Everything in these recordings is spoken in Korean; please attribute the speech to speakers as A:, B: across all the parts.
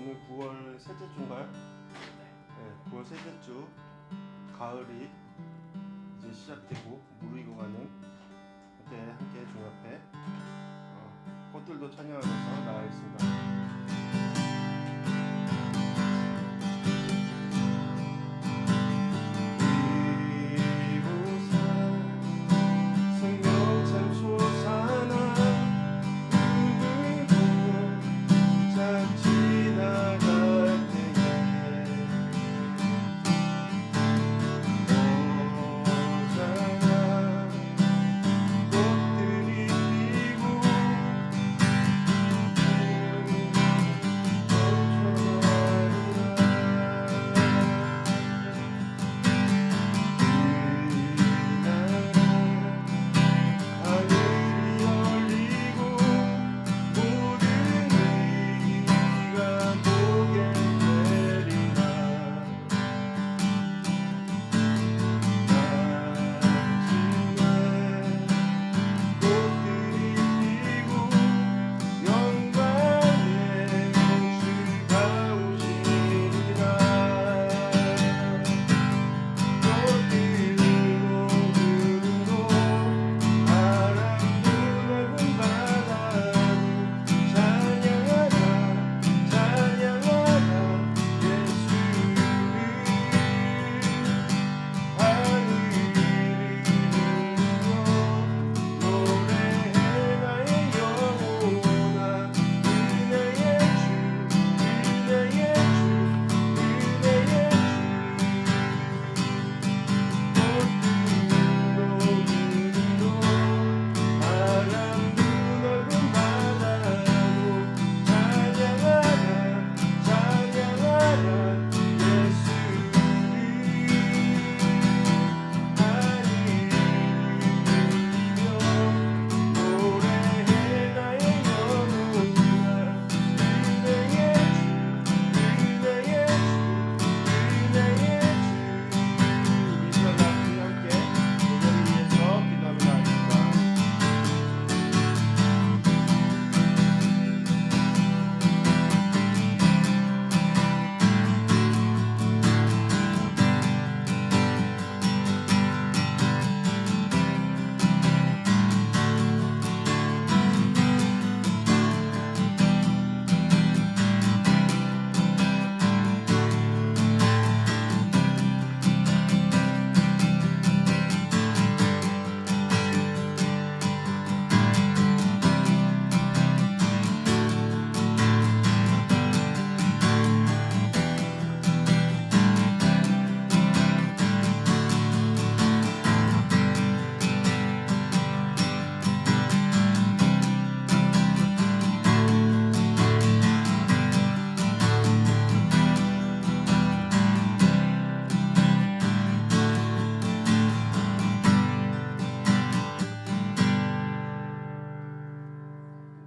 A: 오늘 9월 셋째 주인가요? 네, 9월 셋째 주 가을이 이제 시작되고 무르익어가는 그때 함께 주님 앞에 꽃들도 찬양하면서 나아가겠습니다.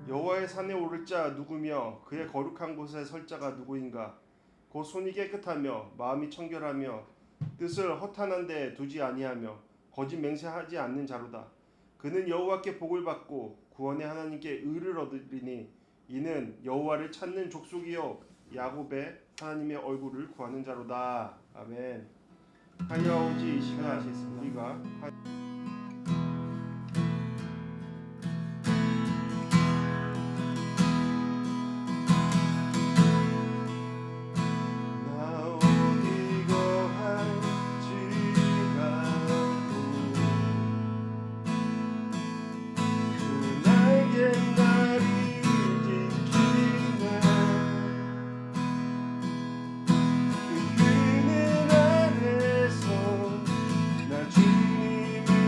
A: 여호와의 산에 오를 자 누구며 그의 거룩한 곳에 설 자가 누구인가? 곧 손이 깨끗하며 마음이 청결하며 뜻을 허탄한 데 두지 아니하며 거짓 맹세하지 않는 자로다. 그는 여호와께 복을 받고 구원의 하나님께 의를 얻으리니 이는 여호와를 찾는 족속이요 야곱의 하나님의 얼굴을 구하는 자로다. 아멘. 하여오지 이 시간 우리가 주님의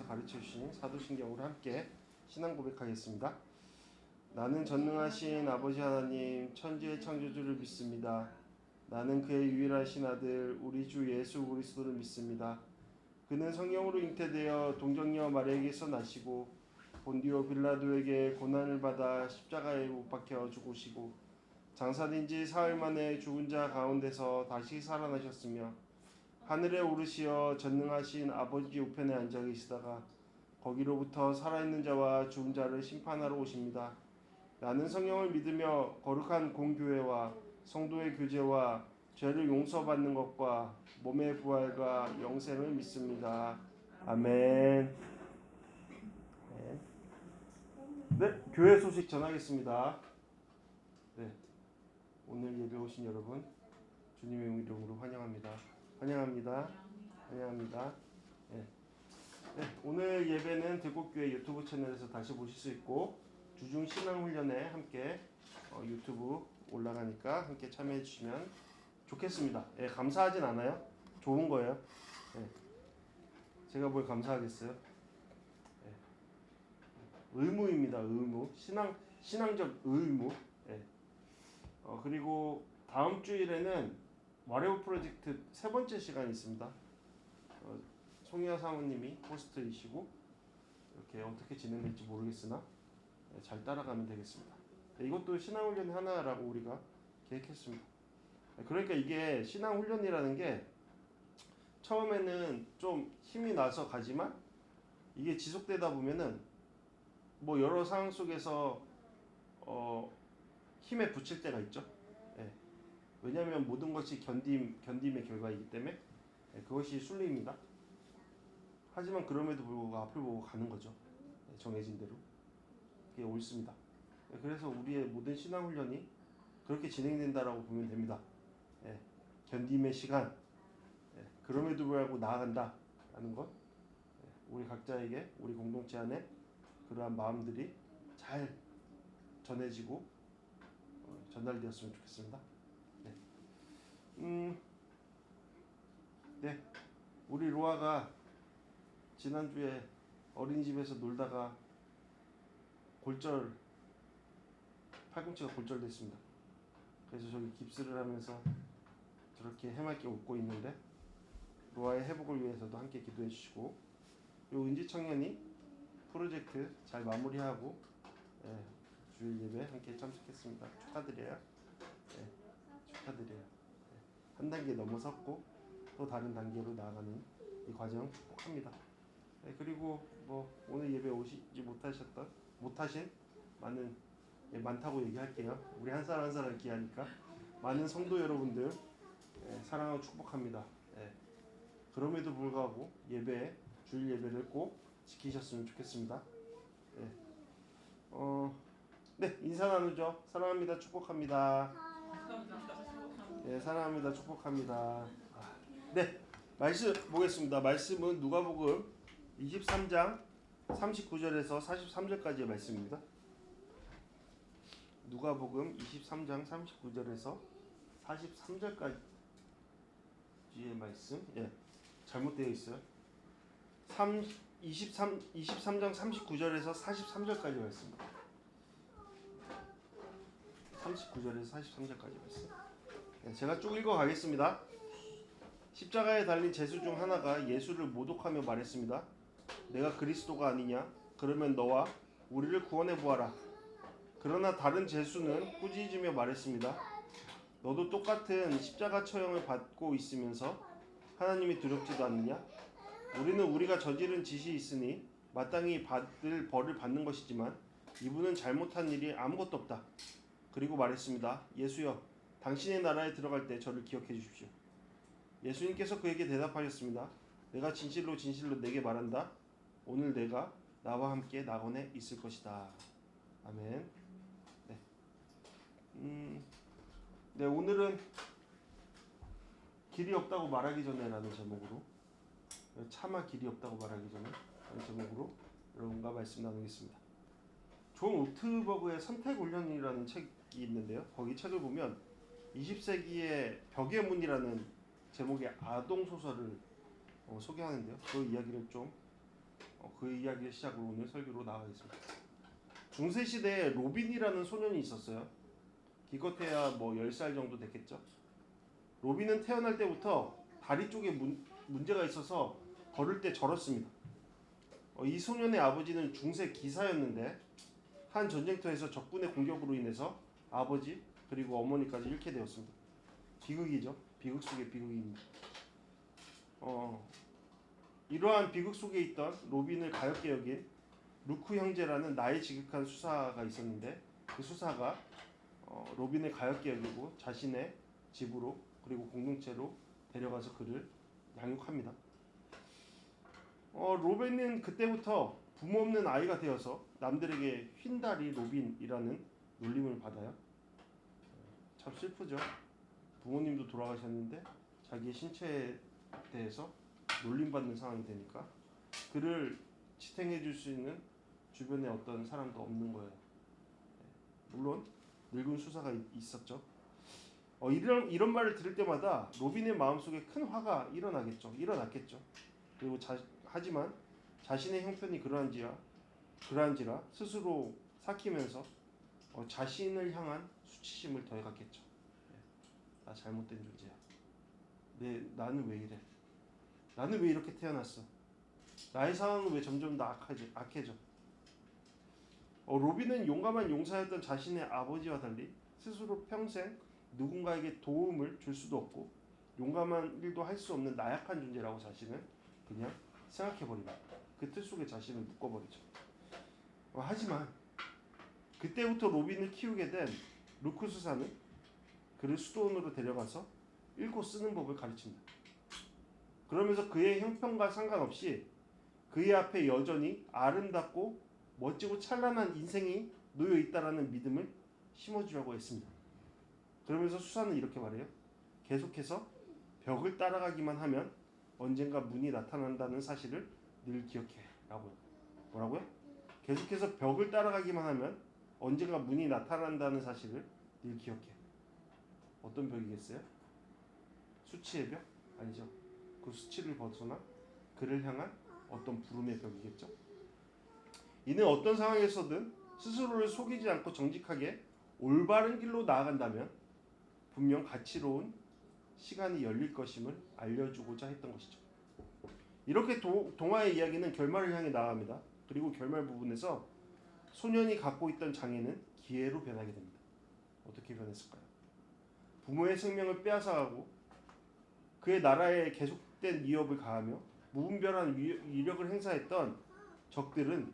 A: 하나님께서 가르쳐 주신 사도신경으로 함께 신앙 고백하겠습니다. 나는 전능하신 아버지 하나님 천지의 창조주를 믿습니다. 나는 그의 유일하신 아들 우리 주 예수 그리스도를 믿습니다. 그는 성령으로 잉태되어 동정녀 마리아에게서 나시고 본디오 빌라도에게 고난을 받아 십자가에 못 박혀 죽으시고 장사된 지 사흘 만에 죽은 자 가운데서 다시 살아나셨으며 하늘에 오르시어 전능하신 아버지 우편에 앉아 계시다가 거기로부터 살아있는 자와 죽은 자를 심판하러 오십니다. 나는 성령을 믿으며 거룩한 공교회와 성도의 교제와 죄를 용서받는 것과 몸의 부활과 영생을 믿습니다. 아멘. 네, 교회 소식 전하겠습니다. 네, 오늘 예배 오신 여러분 주님의 이름으로 환영합니다. 환영합니다. 환영합니다. 네. 네, 오늘 예배는 대곡교회 유튜브 채널에서 다시 보실 수 있고 주중 신앙훈련에 함께 유튜브 올라가니까 함께 참여해 주시면 좋겠습니다. 예, 감사하진 않아요. 좋은 거예요. 예, 제가 뭘 감사하겠어요. 예, 의무입니다. 의무. 신앙적 의무. 예. 그리고 다음 주일에는 와레오 프로젝트 세 번째 시간이 있습니다. 송희아 사모님이 호스트이시고 이렇게 어떻게 진행될지 모르겠으나 잘 따라가면 되겠습니다. 이것도 신앙훈련 하나라고 우리가 계획했습니다. 그러니까 이게 신앙훈련이라는 게 처음에는 좀 힘이 나서 가지만 이게 지속되다 보면은 뭐 여러 상황 속에서 힘에 부칠 때가 있죠. 예. 왜냐하면 모든 것이 견딤의 결과이기 때문에 그것이 순리입니다. 하지만 그럼에도 불구하고 앞을 보고 가는 거죠. 정해진 대로. 그게 옳습니다. 그래서 우리의 모든 신앙훈련이 그렇게 진행된다라고 보면 됩니다. 예, 견딤의 시간, 그럼에도 불구하고 나아간다라는 것, 우리 각자에게 우리 공동체 안에 그러한 마음들이 잘 전해지고 전달되었으면 좋겠습니다. 네, 우리 로아가 지난주에 어린이집에서 놀다가 팔꿈치가 골절됐습니다. 그래서 저기 깁스를 하면서 저렇게 해맑게 웃고 있는데 로아의 회복을 위해서도 함께 기도해 주시고 요 은지 청년이 프로젝트 잘 마무리하고 주일 예배 함께 참석했습니다. 축하드려요. 축하드려요. 한 단계 넘어섰고 또 다른 단계로 나아가는 이 과정 축복합니다. 그리고 뭐 오늘 예배 오시지 못하신 많다고 얘기할게요. 우리 한 사람 한 사람 기하니까 많은 성도 여러분들 사랑하고 축복합니다. 그럼에도 불구하고 주일 예배를 꼭 지키셨으면 좋겠습니다. 네, 인사 나누죠. 사랑합니다. 축복합니다. 사랑합니다. 축복합니다. 네, 말씀 보겠습니다. 말씀은 누가복음 23장 39절에서 43절까지의 말씀입니다. 누가복음 23장 39절에서 43절까지의 말씀. 잘못되어 있어요. 23장 39절에서 43절까지 말씀입니다. 39절에서 43절까지 말씀. 제가 쭉 읽어 가겠습니다. 십자가에 달린 제수 중 하나가 예수를 모독하며 말했습니다. 내가 그리스도가 아니냐? 그러면 너와 우리를 구원해 보아라. 그러나 다른 제수는 꾸짖으며 말했습니다. 너도 똑같은 십자가 처형을 받고 있으면서 하나님이 두렵지도 않느냐? 우리는 우리가 저지른 짓이 있으니 마땅히 받을 벌을 받는 것이지만 이분은 잘못한 일이 아무것도 없다. 그리고 말했습니다. 예수여, 당신의 나라에 들어갈 때 저를 기억해 주십시오. 예수님께서 그에게 대답하셨습니다. 내가 진실로 진실로 내게 말한다. 오늘 내가 나와 함께 낙원에 있을 것이다. 아멘. 네, 오늘은 길이 없다고 말하기 전에라는 제목으로 차마 길이 없다고 말하기 전에 라는 제목으로 여러분과 말씀 나누겠습니다. 존 오트버그의 선택훈련이라는 책이 있는데요. 거기 책을 보면 20세기의 벽의 문이라는 제목의 아동소설을 소개하는데요. 그 이야기를 좀 그 이야기의 시작으로 오늘 설교로 나가겠습니다. 중세 시대에 로빈이라는 소년이 있었어요. 기껏해야 뭐 10살 정도 됐겠죠. 로빈은 태어날 때부터 다리 쪽에 문제가 있어서 걸을 때 절었습니다. 이 소년의 아버지는 중세 기사였는데 한 전쟁터에서 적군의 공격으로 인해서 아버지 그리고 어머니까지 잃게 되었습니다. 비극이죠. 비극 속의 비극입니다. 이러한 비극 속에 있던 로빈을 가엾게 여긴 루크 형제라는 나이 지극한 수사가 있었는데 그 수사가 로빈을 가엾게 여기고 자신의 집으로 그리고 공동체로 데려가서 그를 양육합니다. 로빈은 그때부터 부모 없는 아이가 되어서 남들에게 휜다리 로빈이라는 놀림을 받아요. 참 슬프죠. 부모님도 돌아가셨는데 자기의 신체에 대해서 놀림받는 상황이 되니까 그를 지탱해 줄 수 있는 주변에 어떤 사람도 없는 거예요. 물론 늙은 수사가 있었죠. 이런 말을 들을 때마다 로빈의 마음속에 큰 화가 일어났겠죠. 그리고 하지만 자신의 형편이 그러한지라 스스로 삭히면서 자신을 향한 수치심을 더해갔겠죠. 나 잘못된 존재야. 나는 왜 이래? 나는 왜 이렇게 태어났어? 나의 상황은 왜 점점 더 악해져? 로빈은 용감한 용사였던 자신의 아버지와 달리 스스로 평생 누군가에게 도움을 줄 수도 없고 용감한 일도 할 수 없는 나약한 존재라고 자신을 그냥 생각해버립니다. 그 틀 속에 자신을 묶어버리죠. 하지만 그때부터 로빈을 키우게 된 루크 수사는 그를 수도원으로 데려가서 읽고 쓰는 법을 가르칩니다. 그러면서 그의 형편과 상관없이 그의 앞에 여전히 아름답고 멋지고 찬란한 인생이 놓여 있다라는 믿음을 심어주려고 했습니다. 그러면서 수사는 이렇게 말해요. 계속해서 벽을 따라가기만 하면 언젠가 문이 나타난다는 사실을 늘 기억해 라고요. 뭐라고요? 계속해서 벽을 따라가기만 하면 언젠가 문이 나타난다는 사실을 늘 기억해. 어떤 벽이겠어요? 수치의 벽? 아니죠. 그 수치를 벗어나 그를 향한 어떤 부름의 벽이겠죠. 이는 어떤 상황에서든 스스로를 속이지 않고 정직하게 올바른 길로 나아간다면 분명 가치로운 시간이 열릴 것임을 알려주고자 했던 것이죠. 이렇게 동화의 이야기는 결말을 향해 나아갑니다. 그리고 결말 부분에서 소년이 갖고 있던 장애는 기회로 변하게 됩니다. 어떻게 변했을까요? 부모의 생명을 빼앗아가고 그의 나라에 계속된 위협을 가하며 무분별한 위력을 행사했던 적들은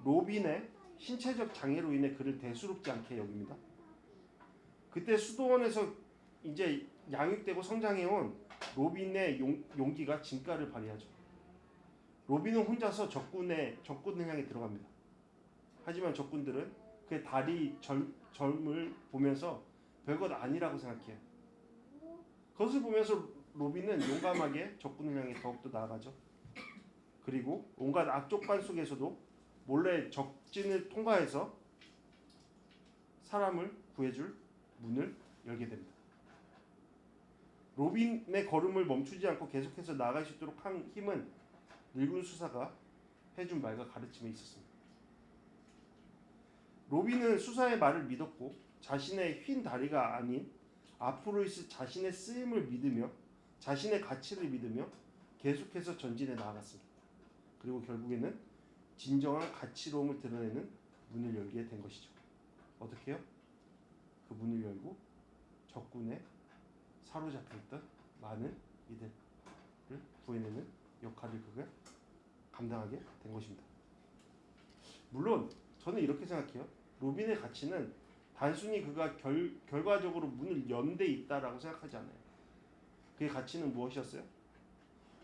A: 로빈의 신체적 장애로 인해 그를 대수롭지 않게 여깁니다. 그때 수도원에서 이제 양육되고 성장해온 로빈의 용기가 진가를 발휘하죠. 로빈은 혼자서 적군을 향해 들어갑니다. 하지만 적군들은 그의 다리 젊을 보면서 별것 아니라고 생각해요. 그것을 보면서 로빈은 용감하게 적군을 향해 더욱더 나아가죠. 그리고 온갖 악족반 속에서도 몰래 적진을 통과해서 사람을 구해줄 문을 열게 됩니다. 로빈의 걸음을 멈추지 않고 계속해서 나아갈 수 있도록 한 힘은 늙은 수사가 해준 말과 가르침에 있었습니다. 로빈은 수사의 말을 믿었고 자신의 휜 다리가 아닌 앞으로 있을 자신의 쓰임을 믿으며 자신의 가치를 믿으며 계속해서 전진해 나아갔습니다. 그리고 결국에는 진정한 가치로움을 드러내는 문을 열게 된 것이죠. 어떻게 해요? 그 문을 열고 적군에 사로잡혀 있던 많은 이들을 구해내는 역할을 그가 감당하게 된 것입니다. 물론 저는 이렇게 생각해요. 로빈의 가치는 단순히 그가 결과적으로 문을 연 데 있다라고 생각하지 않아요. 그의 가치는 무엇이었어요?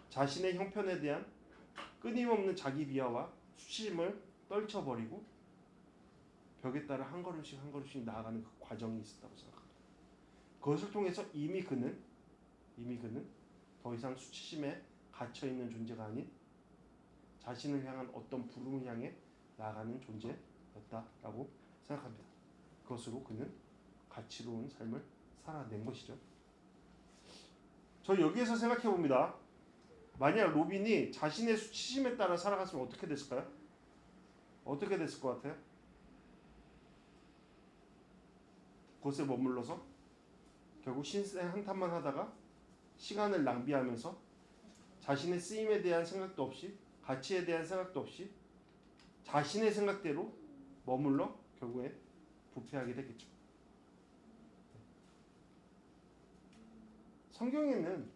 A: 자신의 형편에 대한 끊임없는 자기 비하와 수치심을 떨쳐버리고 벽에 따라 한 걸음씩 한 걸음씩 나아가는 그 과정이 있었다고 생각합니다. 그것을 통해서 이미 그는 더 이상 수치심에 갇혀있는 존재가 아닌 자신을 향한 어떤 부름을 향해 나아가는 존재였다라고 생각합니다. 그것으로 그는 가치로운 삶을 살아낸 것이죠. 저 여기에서 생각해 봅니다. 만약 로빈이 자신의 수치심에 따라 살아갔으면 어떻게 됐을까요? 어떻게 됐을 것 같아요? 곳에 머물러서 결국 신세 한탄만 하다가 시간을 낭비하면서 자신의 쓰임에 대한 생각도 없이 가치에 대한 생각도 없이 자신의 생각대로 머물러 결국에 부패하게 되겠죠. 성경에는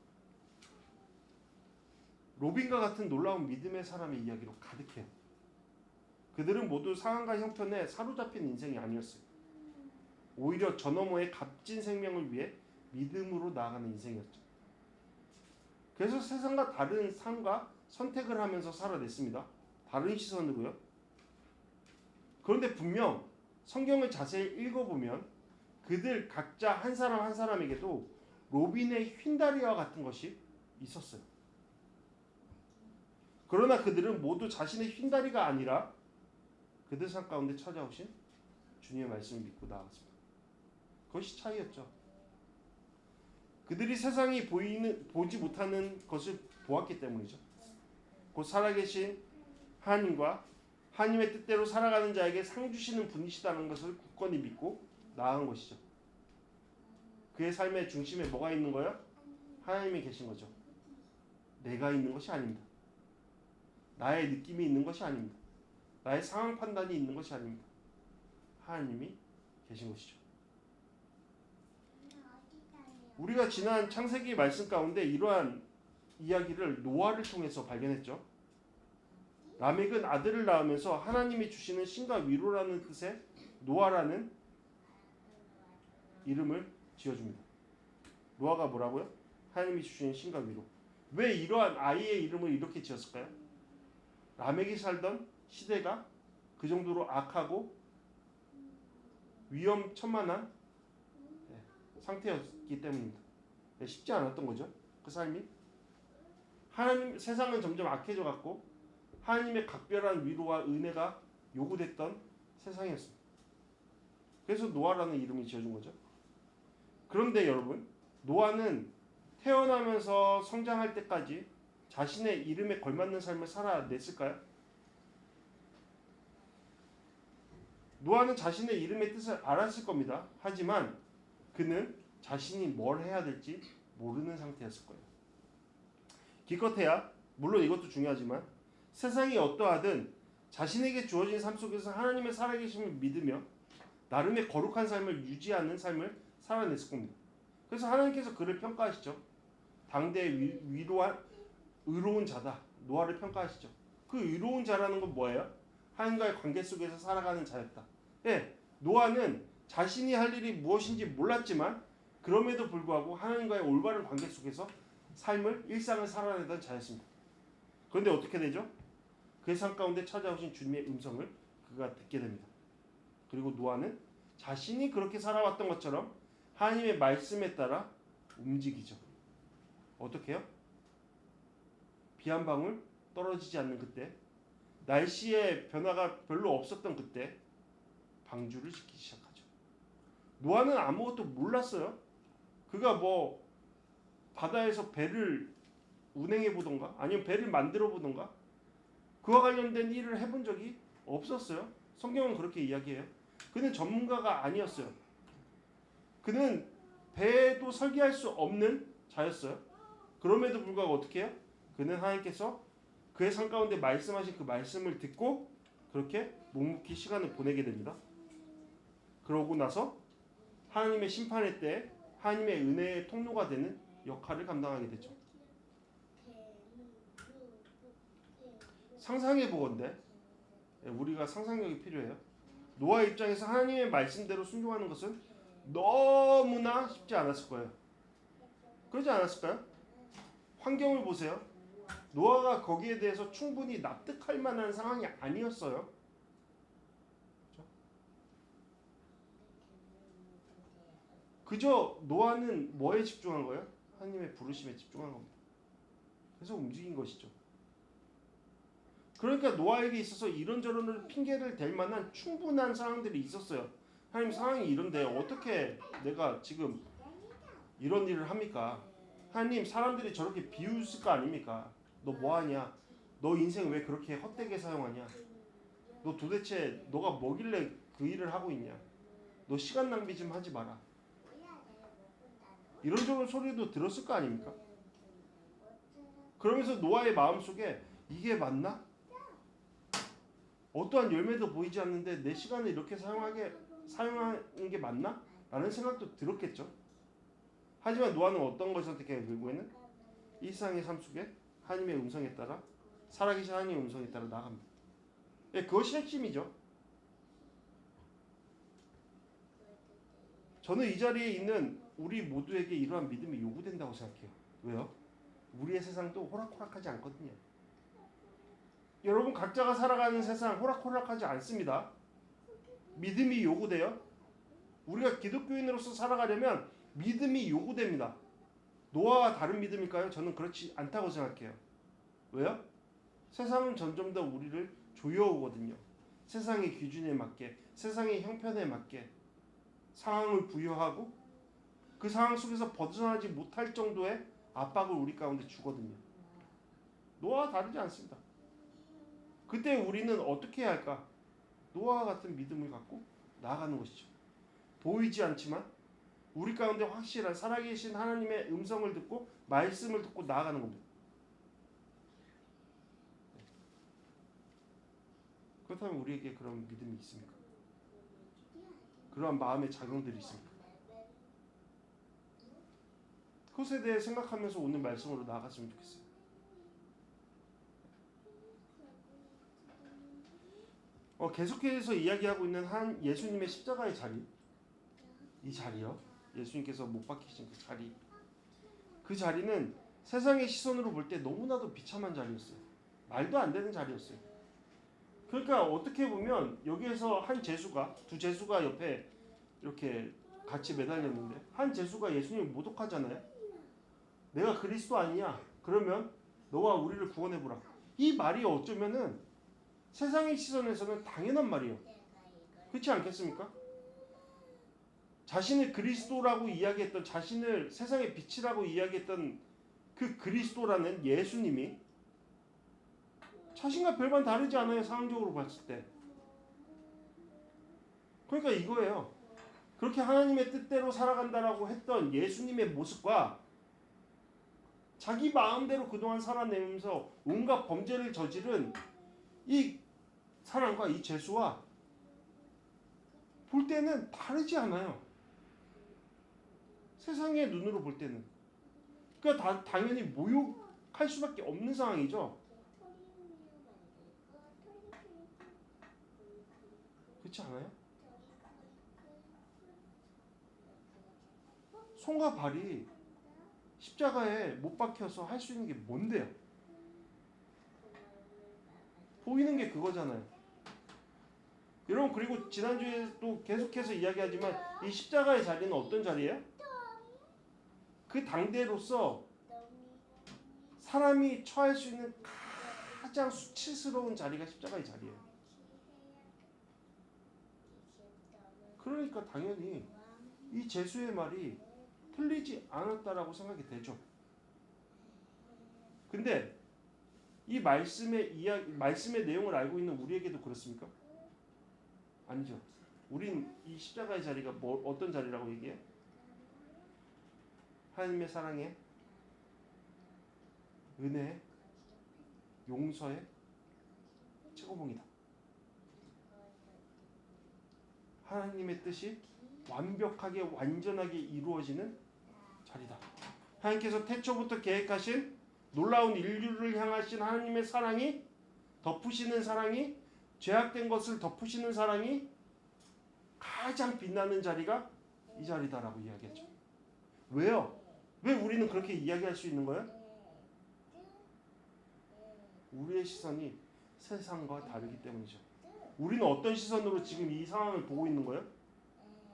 A: 로빈과 같은 놀라운 믿음의 사람의 이야기로 가득해요. 그들은 모두 상황과 형편에 사로잡힌 인생이 아니었어요. 오히려 저 너머의 값진 생명을 위해 믿음으로 나아가는 인생이었죠. 그래서 세상과 다른 삶과 선택을 하면서 살아냈습니다. 다른 시선으로요. 그런데 분명 성경을 자세히 읽어보면 그들 각자 한 사람 한 사람에게도 로빈의 휜다리와 같은 것이 있었어요. 그러나 그들은 모두 자신의 휜다리가 아니라 그들 삶 가운데 찾아오신 주님의 말씀을 믿고 나아갔습니다. 그것이 차이였죠. 그들이 세상이 보지 못하는 것을 보았기 때문이죠. 곧 살아계신 하나님과 하나님의 뜻대로 살아가는 자에게 상 주시는 분이시다는 것을 굳건히 믿고 나아간 것이죠. 그의 삶의 중심에 뭐가 있는 거예요? 하나님이 계신 거죠. 내가 있는 것이 아닙니다. 나의 느낌이 있는 것이 아닙니다. 나의 상황 판단이 있는 것이 아닙니다. 하나님이 계신 것이죠. 우리가 지난 창세기 말씀 가운데 이러한 이야기를 노아를 통해서 발견했죠. 라멕은 아들을 낳으면서 하나님이 주시는 신과 위로라는 뜻의 노아라는 이름을 지어줍니다. 노아가 뭐라고요? 하나님이 주시는 신과 위로. 왜 이러한 아이의 이름을 이렇게 지었을까요? 라멕이 살던 시대가 그 정도로 악하고 위험천만한 상태였기 때문입니다. 쉽지 않았던 거죠. 그 삶이. 하나님, 세상은 점점 악해져 갔고 하나님의 각별한 위로와 은혜가 요구됐던 세상이었습니다. 그래서 노아라는 이름이 지어준 거죠. 그런데 여러분, 노아는 태어나면서 성장할 때까지 자신의 이름에 걸맞는 삶을 살아냈을까요? 노아는 자신의 이름의 뜻을 알았을 겁니다. 하지만 그는 자신이 뭘 해야 될지 모르는 상태였을 거예요. 기껏해야 물론 이것도 중요하지만 세상이 어떠하든 자신에게 주어진 삶 속에서 하나님의 살아계심을 믿으며 나름의 거룩한 삶을 유지하는 삶을 살아냈을 겁니다. 그래서 하나님께서 그를 평가하시죠. 당대의 의로운 자다. 노아를 평가하시죠. 그 의로운 자라는 건 뭐예요? 하나님과의 관계 속에서 살아가는 자였다. 예, 노아는 자신이 할 일이 무엇인지 몰랐지만 그럼에도 불구하고 하나님과의 올바른 관계 속에서 일상을 살아내던 자였습니다. 그런데 어떻게 되죠? 그의 삶 가운데 찾아오신 주님의 음성을 그가 듣게 됩니다. 그리고 노아는 자신이 그렇게 살아왔던 것처럼 하나님의 말씀에 따라 움직이죠. 어떻게 해요? 비 한 방울 떨어지지 않는 그때, 날씨의 변화가 별로 없었던 그때 방주를 짓기 시작하죠. 노아는 아무것도 몰랐어요. 그가 뭐 바다에서 배를 운행해 보던가 아니면 배를 만들어 보던가 그와 관련된 일을 해본 적이 없었어요. 성경은 그렇게 이야기해요. 그는 전문가가 아니었어요. 그는 배도 설계할 수 없는 자였어요. 그럼에도 불구하고 어떻게 해요? 그는 하나님께서 그의 삶 가운데 말씀하신 그 말씀을 듣고 그렇게 묵묵히 시간을 보내게 됩니다. 그러고 나서 하나님의 심판의 때에 하나님의 은혜의 통로가 되는 역할을 감당하게 되죠. 상상해 보건대 우리가 상상력이 필요해요. 노아의 입장에서 하나님의 말씀대로 순종하는 것은 너무나 쉽지 않았을 거예요. 그러지 않았을까요? 환경을 보세요. 노아가 거기에 대해서 충분히 납득할 만한 상황이 아니었어요. 그렇죠? 그저 노아는 뭐에 집중한 거예요? 하나님의 부르심에 집중한 겁니다. 그래서 움직인 것이죠. 그러니까 노아에게 있어서 이런저런 핑계를 댈 만한 충분한 상황들이 있었어요. 하나님, 상황이 이런데 어떻게 내가 지금 이런 일을 합니까? 하나님, 사람들이 저렇게 비웃을 거 아닙니까? 너 뭐하냐? 너 인생 왜 그렇게 헛되게 사용하냐? 너 도대체 너가 뭐길래 그 일을 하고 있냐? 너 시간 낭비 좀 하지 마라. 이런 식으로 소리도 들었을 거 아닙니까? 그러면서 노아의 마음속에 이게 맞나? 어떠한 열매도 보이지 않는데 내 시간을 이렇게 사용하는 게 맞나? 라는 생각도 들었겠죠. 하지만 노아는 어떤 것을 선택해 결국에는 이 세상의 삶 속에 하나님의 음성에 따라 살아계신 하나님의 음성에 따라 나아갑니다. 예, 그것이 핵심이죠. 저는 이 자리에 있는 우리 모두에게 이러한 믿음이 요구된다고 생각해요. 왜요? 우리의 세상도 호락호락하지 않거든요. 여러분 각자가 살아가는 세상 호락호락하지 않습니다. 믿음이 요구돼요. 우리가 기독교인으로서 살아가려면 믿음이 요구됩니다. 노아와 다른 믿음일까요? 저는 그렇지 않다고 생각해요. 왜요? 세상은 점점 더 우리를 조여오거든요. 세상의 기준에 맞게, 세상의 형편에 맞게 상황을 부여하고 그 상황 속에서 벗어나지 못할 정도의 압박을 우리 가운데 주거든요. 노아와 다르지 않습니다. 그때 우리는 어떻게 해야 할까? 노아와 같은 믿음을 갖고 나아가는 것이죠. 보이지 않지만 우리 가운데 확실한 살아계신 하나님의 음성을 듣고 말씀을 듣고 나아가는 겁니다. 그렇다면 우리에게 그런 믿음이 있습니까? 그러한 마음의 작용들이 있습니까? 그것에 대해 생각하면서 오늘 말씀으로 나아갔으면 좋겠어요. 계속해서 이야기하고 있는 한 예수님의 십자가의 자리, 이 자리요. 예수님께서 못 박히신 그 자리. 그 자리는 세상의 시선으로 볼 때 너무나도 비참한 자리였어요. 말도 안 되는 자리였어요. 그러니까 어떻게 보면 여기에서 한 제수가, 두 제수가 옆에 이렇게 같이 매달렸는데 한 제수가 예수님을 모독하잖아요. 내가 그리스도 아니냐? 그러면 너와 우리를 구원해보라. 이 말이 어쩌면은 세상의 시선에서는 당연한 말이에요. 그렇지 않겠습니까? 자신을 그리스도라고 이야기했던, 자신을 세상의 빛이라고 이야기했던 그 그리스도라는 예수님이 자신과 별반 다르지 않아요. 상황적으로 봤을 때. 그러니까 이거예요. 그렇게 하나님의 뜻대로 살아간다라고 했던 예수님의 모습과 자기 마음대로 그동안 살아내면서 온갖 범죄를 저지른 이 사람과 이 죄수와 볼 때는 다르지 않아요. 세상의 눈으로 볼 때는. 그러니까 당연히 모욕할 수밖에 없는 상황이죠. 그렇지 않아요? 손과 발이 십자가에 못 박혀서 할 수 있는 게 뭔데요? 보이는 게 그거잖아요. 여러분, 그리고 지난주에도 계속해서 이야기하지만 이 십자가의 자리는 어떤 자리예요? 그 당대로서 사람이 처할 수 있는 가장 수치스러운 자리가 십자가의 자리예요. 그러니까 당연히 이 제수의 말이 틀리지 않았다라고 생각이 되죠. 근데 이 말씀의 내용을 알고 있는 우리에게도 그렇습니까? 아니죠. 우린 이 십자가의 자리가 어떤 자리라고 얘기해? 하나님의 사랑에, 은혜에, 용서에 최고봉이다. 하나님의 뜻이 완벽하게 완전하게 이루어지는 자리다. 하나님께서 태초부터 계획하신 놀라운 인류를 향하신 하나님의 사랑이, 덮으시는 사랑이, 죄악된 것을 덮으시는 사랑이 가장 빛나는 자리가 이 자리다라고 이야기하죠. 왜요? 왜 우리는 그렇게 이야기할 수 있는 거예요? 우리의 시선이 세상과 다르기 때문이죠. 우리는 어떤 시선으로 지금 이 상황을 보고 있는 거예요?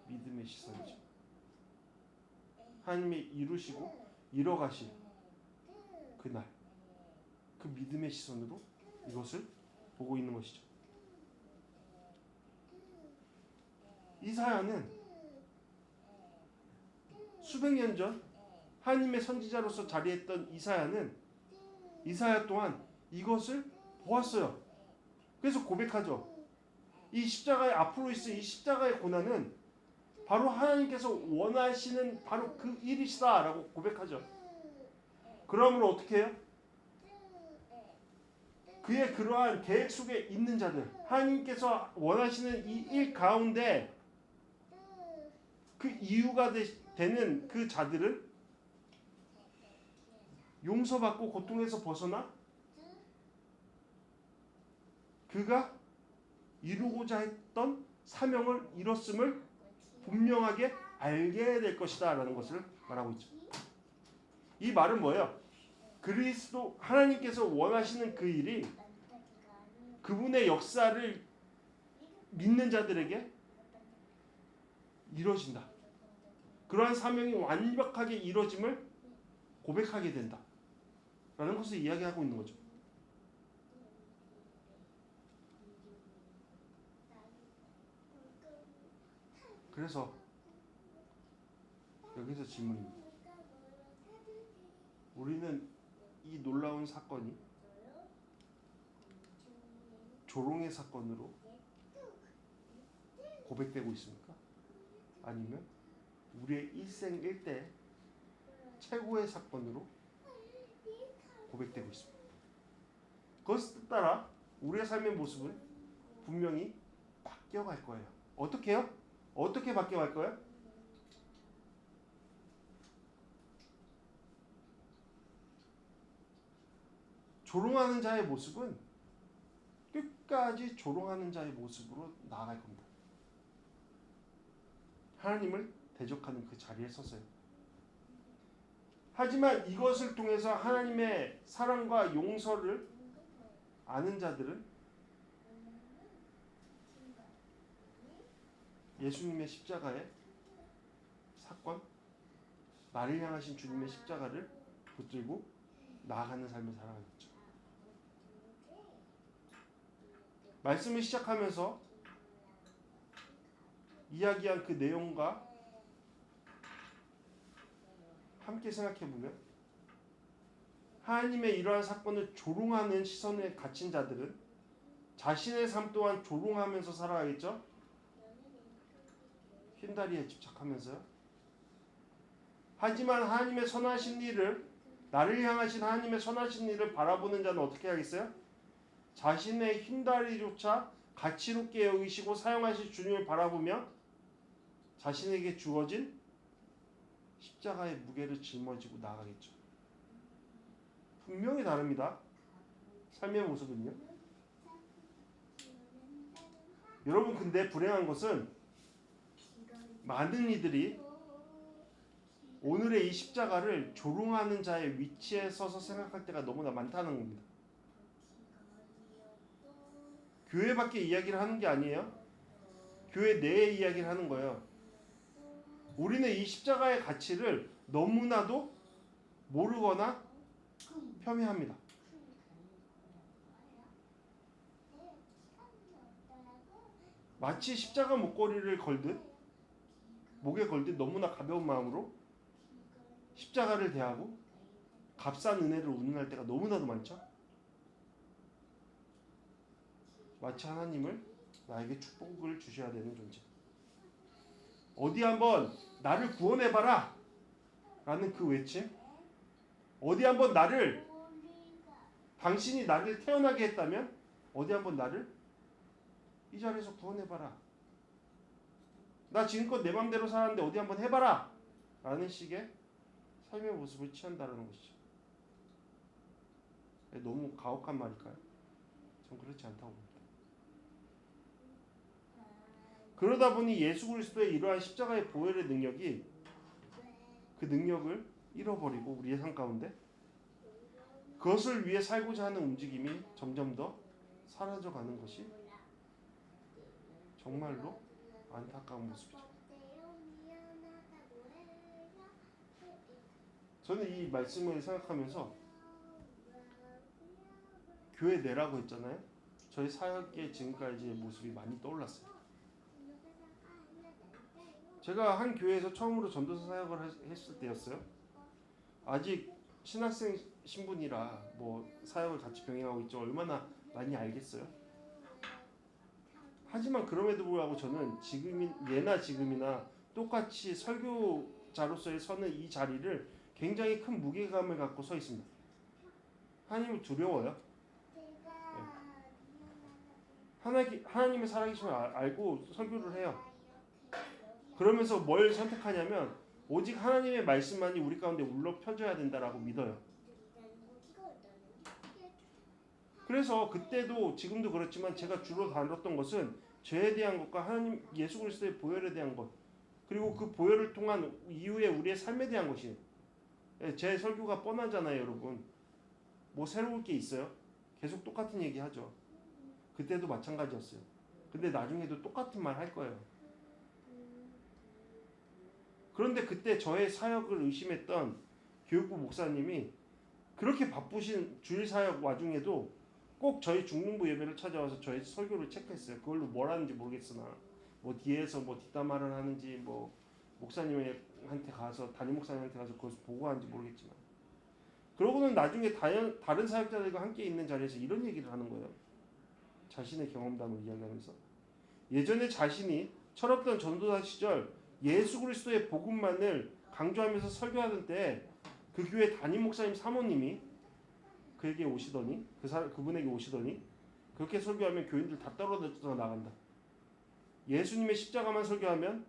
A: 믿음의 시선이죠. 하나님이 이루시고 이뤄가신 그날, 그 믿음의 시선으로 이것을 보고 있는 것이죠. 이사야는 수백 년 전 하나님의 선지자로서 자리했던 이사야는 이사야 또한 이것을 보았어요. 그래서 고백하죠. 이 십자가의 앞으로 있을 이 십자가의 고난은 바로 하나님께서 원하시는 바로 그 일이시다라고 고백하죠. 그러므로 어떻게 해요? 그의 그러한 계획 속에 있는 자들, 하나님께서 원하시는 이 일 가운데 그 이유가 되는 그 자들은 용서받고 고통에서 벗어나 그가 이루고자 했던 사명을 이뤘음을 분명하게 알게 될 것이다 라는 것을 말하고 있죠. 이 말은 뭐예요? 그리스도 하나님께서 원하시는 그 일이 그분의 역사를 믿는 자들에게 이루어진다. 그러한 사명이 완벽하게 이루어짐을 고백하게 된다 라는 것을 이야기하고 있는 거죠. 그래서 여기서 질문입니다. 우리는 이 놀라운 사건이 조롱의 사건으로 고백되고 있습니까? 아니면 우리의 일생일대 최고의 사건으로 고백되고 있습니다. 그것에 따라 우리의 삶의 모습은 분명히 바뀌어갈 거예요. 어떻게요? 어떻게 바뀌어갈 거예요? 조롱하는 자의 모습은 끝까지 조롱하는 자의 모습으로 나아갈 겁니다. 하나님을 대적하는 그 자리에 서서요. 하지만 이것을 통해서 하나님의 사랑과 용서를 아는 자들은 예수님의 십자가의 사건, 나를 향하신 주님의 십자가를 붙들고 나아가는 삶을 살아가겠죠. 말씀을 시작하면서 이야기한 그 내용과 함께 생각해보면 하나님의 이러한 사건을 조롱하는 시선에 갇힌 자들은 자신의 삶 또한 조롱하면서 살아가겠죠. 흰다리에 집착하면서요. 하지만 하나님의 선하신 일을, 나를 향하신 하나님의 선하신 일을 바라보는 자는 어떻게 하겠어요? 자신의 흰다리조차 가치롭게 여기시고 사용하실 주님을 바라보며 자신에게 주어진 십자가의 무게를 짊어지고 나아가겠죠. 분명히 다릅니다. 삶의 모습은요. 여러분, 근데 불행한 것은 많은 이들이 오늘의 이 십자가를 조롱하는 자의 위치에 서서 생각할 때가 너무나 많다는 겁니다. 교회 밖에 이야기를 하는 게 아니에요. 교회 내에 이야기를 하는 거예요. 우리는 이 십자가의 가치를 너무나도 모르거나 폄훼합니다. 마치 십자가 목걸이를 걸듯, 목에 걸듯 너무나 가벼운 마음으로 십자가를 대하고 값싼 은혜를 운운할 때가 너무나도 많죠. 마치 하나님을 나에게 축복을 주셔야 되는 존재. 어디 한번 나를 구원해봐라 라는 그 외침, 어디 한번 나를, 당신이 나를 태어나게 했다면 어디 한번 나를 이 자리에서 구원해봐라, 나 지금껏 내 맘대로 살았는데 어디 한번 해봐라 라는 식의 삶의 모습을 취한다는 것이죠. 너무 가혹한 말일까요? 전 그렇지 않다고 봅니다. 그러다 보니 예수 그리스도의 이러한 십자가의 보혈의 능력이 그 능력을 잃어버리고 우리의 삶 가운데 그것을 위해 살고자 하는 움직임이 점점 더 사라져가는 것이 정말로 안타까운 모습이죠. 저는 이 말씀을 생각하면서 교회 내라고 했잖아요. 저희 사역의 지금까지의 모습이 많이 떠올랐어요. 제가 한 교회에서 처음으로 전도사 사역을 했을 때였어요. 아직 신학생 신분이라 뭐 사역을 같이 병행하고 있죠. 얼마나 많이 알겠어요. 하지만 그럼에도 불구하고 저는 예나 지금이나 똑같이 설교자로서의 서는 이 자리를 굉장히 큰 무게감을 갖고 서 있습니다. 하나님을 두려워요. 하나님의 살아계심을 알고 설교를 해요. 그러면서 뭘 선택하냐면 오직 하나님의 말씀만이 우리 가운데 울려 펴져야 된다라고 믿어요. 그래서 그때도 지금도 그렇지만 제가 주로 다뤘던 것은 죄에 대한 것과 하나님 예수 그리스도의 보혈에 대한 것, 그리고 그 보혈을 통한 이후에 우리의 삶에 대한 것이에요. 제 설교가 뻔하잖아요, 여러분. 뭐 새로울 게 있어요? 계속 똑같은 얘기 하죠. 그때도 마찬가지였어요. 근데 나중에도 똑같은 말 할 거예요. 그런데 그때 저의 사역을 의심했던 교육부 목사님이 그렇게 바쁘신 주일 사역 와중에도 꼭 저희 중등부 예배를 찾아와서 저희 설교를 체크했어요. 그걸로 뭘 하는지 모르겠으나 뭐 뒤에서 뭐 뒷담화를 하는지 뭐 목사님한테 가서 담임 목사님한테 가서 그것을 보고하는지 모르겠지만, 그러고는 나중에 다른 사역자들과 함께 있는 자리에서 이런 얘기를 하는 거예요. 자신의 경험담을 이야기하면서 예전에 자신이 철없던 전도사 시절 예수 그리스도의 복음만을 강조하면서 설교하던 때 그 교회 담임 목사님 사모님이 그에게 오시더니 그분에게 오시더니 그렇게 설교하면 교인들 다 떨어져 나간다. 예수님의 십자가만 설교하면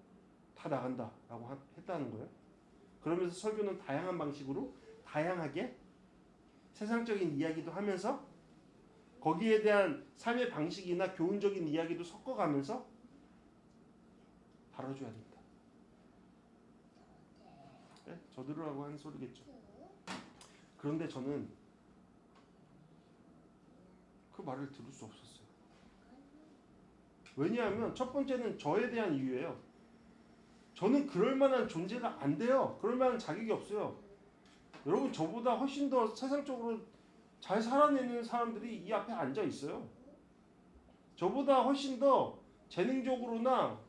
A: 다 나간다라고 했다는 거예요. 그러면서 설교는 다양한 방식으로 다양하게 세상적인 이야기도 하면서 거기에 대한 삶의 방식이나 교훈적인 이야기도 섞어가면서 다뤄줘야 된다. 네? 저 들으라고 하는 소리겠죠. 그런데 저는 그 말을 들을 수 없었어요. 왜냐하면 첫 번째는 저에 대한 이유예요. 저는 그럴 만한 존재가 안 돼요. 그럴 만한 자격이 없어요. 여러분, 저보다 훨씬 더 세상적으로 잘 살아내는 사람들이 이 앞에 앉아 있어요. 저보다 훨씬 더 재능적으로나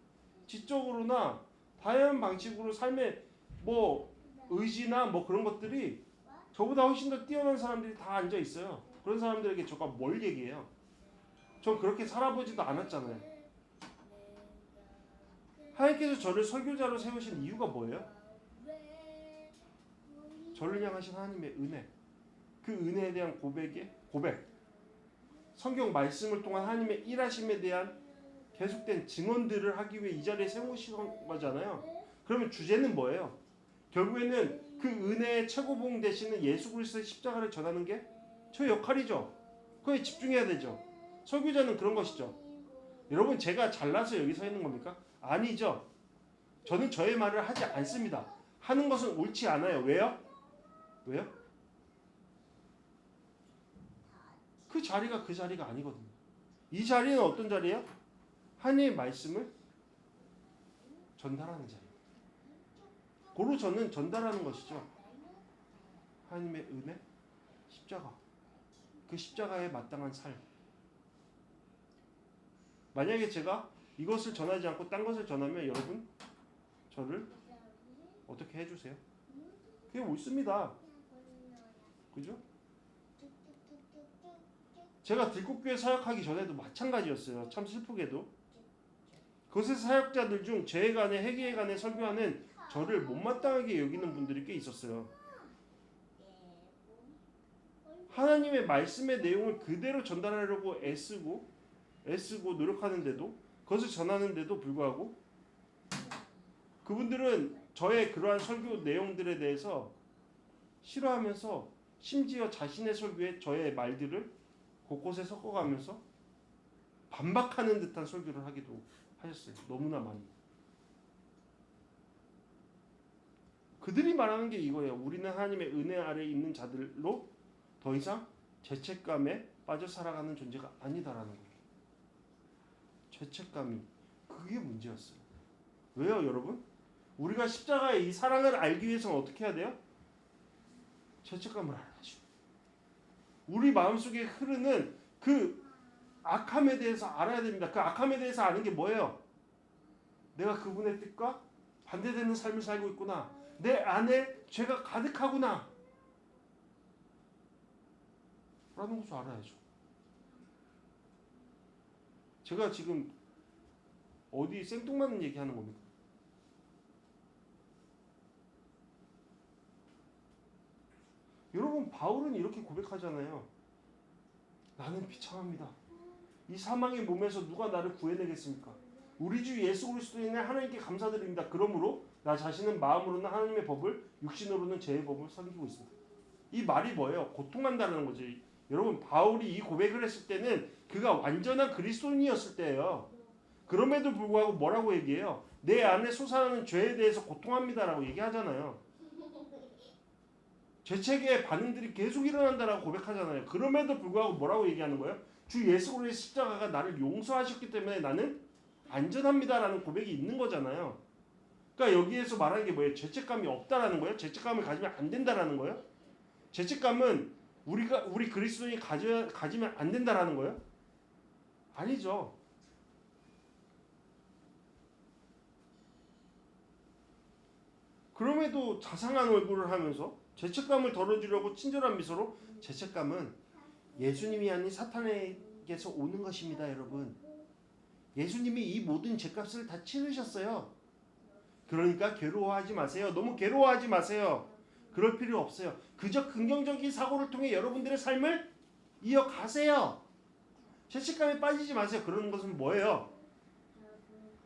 A: 지적으로나 다양한 방식으로 삶의 뭐 의지나 뭐 그런 것들이 저보다 훨씬 더 뛰어난 사람들이 다 앉아 있어요. 그런 사람들에게 제가 뭘 얘기해요? 전 그렇게 살아보지도 않았잖아요. 하나님께서 저를 설교자로 세우신 이유가 뭐예요? 저를 향하신 하나님의 은혜, 그 은혜에 대한 고백, 성경 말씀을 통한 하나님의 일하심에 대한 계속된 증언들을 하기 위해 이 자리에 세우신 거잖아요. 그러면 주제는 뭐예요? 결국에는 그 은혜의 최고봉 되시는 예수 그리스도의 십자가를 전하는 게 저 역할이죠. 그거에 집중해야 되죠. 설교자는 그런 것이죠. 여러분, 제가 잘나서 여기 서 있는 겁니까? 아니죠. 저는 저의 말을 하지 않습니다. 하는 것은 옳지 않아요. 왜요? 그 자리가 그 자리가 아니거든요. 이 자리는 어떤 자리예요? 하나님의 말씀을 전달하는 자리입니다. 고로 저는 전달하는 것이죠. 하나님의 은혜, 십자가, 그 십자가에 마땅한 삶. 만약에 제가 이것을 전하지 않고 딴 것을 전하면 여러분, 저를 어떻게 해주세요? 그게 옳습니다. 그죠? 제가 들국교회 사역하기 전에도 마찬가지였어요. 참 슬프게도. 그것에서 사역자들 중 죄에 관해 회개에 관해 설교하는 저를 못마땅하게 여기는 분들이 꽤 있었어요. 하나님의 말씀의 내용을 그대로 전달하려고 애쓰고 노력하는데도, 그것을 전하는데도 불구하고 그분들은 저의 그러한 설교 내용들에 대해서 싫어하면서 심지어 자신의 설교에 저의 말들을 곳곳에 섞어가면서 반박하는 듯한 설교를 하기도 하셨어요. 너무나 많이. 그들이 말하는 게 이거예요. 우리는 하나님의 은혜 아래에 있는 자들로 더 이상 죄책감에 빠져 살아가는 존재가 아니다라는 거예요. 죄책감이 그게 문제였어요. 왜요, 여러분? 우리가 십자가의 이 사랑을 알기 위해서는 어떻게 해야 돼요? 죄책감을 알아야죠. 우리 마음속에 흐르는 그 악함에 대해서 알아야 됩니다. 그 악함에 대해서 아는 게 뭐예요? 내가 그분의 뜻과 반대되는 삶을 살고 있구나. 내 안에 죄가 가득하구나. 라는 것을 알아야죠. 제가 지금 어디 생뚱맞는 얘기하는 겁니까? 여러분 바울은 이렇게 고백하잖아요. 나는 비참합니다. 이 사망의 몸에서 누가 나를 구해내겠습니까? 우리 주 예수 그리스도인의 하나님께 감사드립니다. 그러므로 나 자신은 마음으로는 하나님의 법을 육신으로는 죄의 법을 섬기고 있습니다. 이 말이 뭐예요? 고통한다는 거지. 여러분 바울이 이 고백을 했을 때는 그가 완전한 그리스도인이었을 때예요. 그럼에도 불구하고 뭐라고 얘기해요? 내 안에 솟아나는 죄에 대해서 고통합니다라고 얘기하잖아요. 죄책의 반응들이 계속 일어난다라고 고백하잖아요. 그럼에도 불구하고 뭐라고 얘기하는 거예요? 주 예수 그리스도의 십자가가 나를 용서하셨기 때문에 나는 안전합니다라는 고백이 있는 거잖아요. 그러니까 여기에서 말하는 게 뭐예요? 죄책감이 없다라는 거예요? 죄책감을 가지면 안 된다라는 거예요? 죄책감은 우리 그리스도인이 가지면 안 된다라는 거예요? 아니죠. 그럼에도 자상한 얼굴을 하면서 죄책감을 덜어주려고 친절한 미소로 죄책감은 예수님이 아닌 사탄에게서 오는 것입니다, 여러분. 예수님이 이 모든 죄값을 다 치르셨어요. 그러니까 괴로워하지 마세요. 너무 괴로워하지 마세요. 그럴 필요 없어요. 그저 긍정적인 사고를 통해 여러분들의 삶을 이어가세요. 죄책감에 빠지지 마세요. 그러는 것은 뭐예요?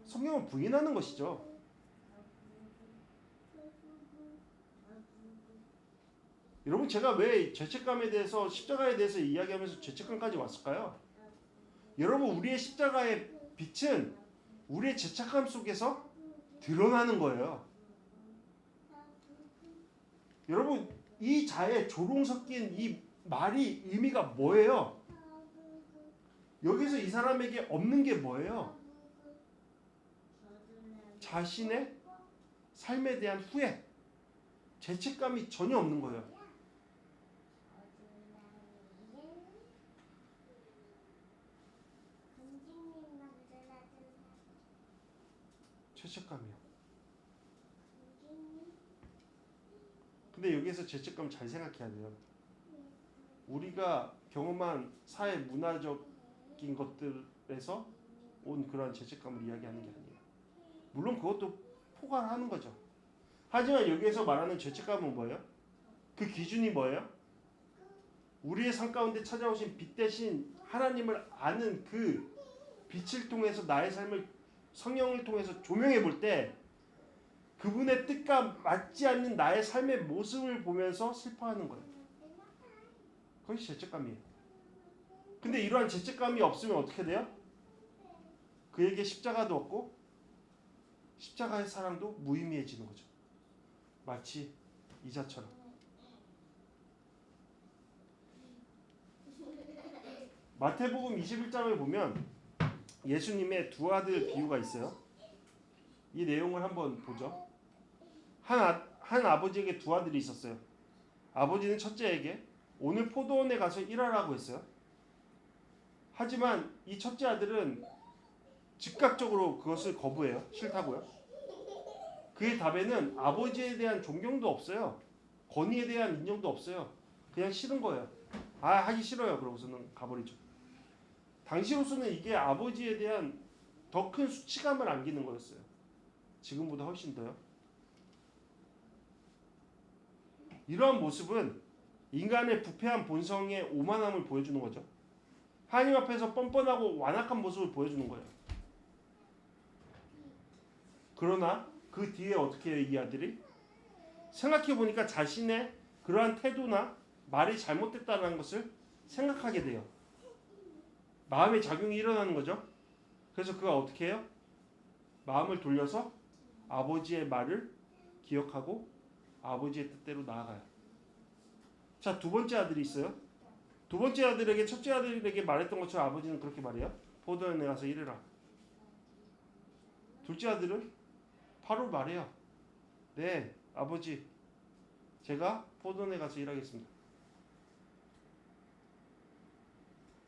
A: 성경을 부인하는 것이죠. 여러분 제가 왜 죄책감에 대해서 십자가에 대해서 이야기하면서 죄책감까지 왔을까요? 여러분 우리의 십자가의 빛은 우리의 죄책감 속에서 드러나는 거예요. 여러분 이 자에 조롱 섞인 이 말이 의미가 뭐예요? 여기서 이 사람에게 없는 게 뭐예요? 자신의 삶에 대한 후회, 죄책감이 전혀 없는 거예요. 죄책감이요. 근데 여기에서 죄책감 잘 생각해야 돼요. 우리가 경험한 사회 문화적인 것들에서 온 그러한 죄책감을 이야기하는 게 아니에요. 물론 그것도 포괄하는 거죠. 하지만 여기에서 말하는 죄책감은 뭐예요? 그 기준이 뭐예요? 우리의 삶 가운데 찾아오신 빛 대신 하나님을 아는 그 빛을 통해서 나의 삶을 성령을 통해서 조명해 볼 때 그분의 뜻과 맞지 않는 나의 삶의 모습을 보면서 슬퍼하는 거예요. 그것이 죄책감이에요. 근데 이러한 죄책감이 없으면 어떻게 돼요? 그에게 십자가도 없고 십자가의 사랑도 무의미해지는 거죠. 마치 이자처럼. 마태복음 21장을 보면 예수님의 두 아들 비유가 있어요. 이 내용을 한번 보죠. 한 아버지에게 두 아들이 있었어요. 아버지는 첫째에게 오늘 포도원에 가서 일하라고 했어요. 하지만 이 첫째 아들은 즉각적으로 그것을 거부해요. 싫다고요. 그의 답에는 아버지에 대한 존경도 없어요. 권위에 대한 인정도 없어요. 그냥 싫은 거예요. 하기 싫어요. 그러고서는 가버리죠. 당시로서는 이게 아버지에 대한 더 큰 수치감을 안기는 거였어요. 지금보다 훨씬 더요. 이러한 모습은 인간의 부패한 본성의 오만함을 보여주는 거죠. 하나님 앞에서 뻔뻔하고 완악한 모습을 보여주는 거예요. 그러나 그 뒤에 어떻게 해요, 이 아들이? 생각해보니까 자신의 그러한 태도나 말이 잘못됐다는 것을 생각하게 돼요. 마음의 작용이 일어나는 거죠. 그래서 그가 어떻게 해요? 마음을 돌려서 아버지의 말을 기억하고 아버지의 뜻대로 나아가요. 자, 두 번째 아들이 있어요. 두 번째 아들에게 첫째 아들에게 말했던 것처럼 아버지는 그렇게 말해요. 포도원에 가서 일해라. 둘째 아들은 바로 말해요. 네, 아버지, 제가 포도원에 가서 일하겠습니다.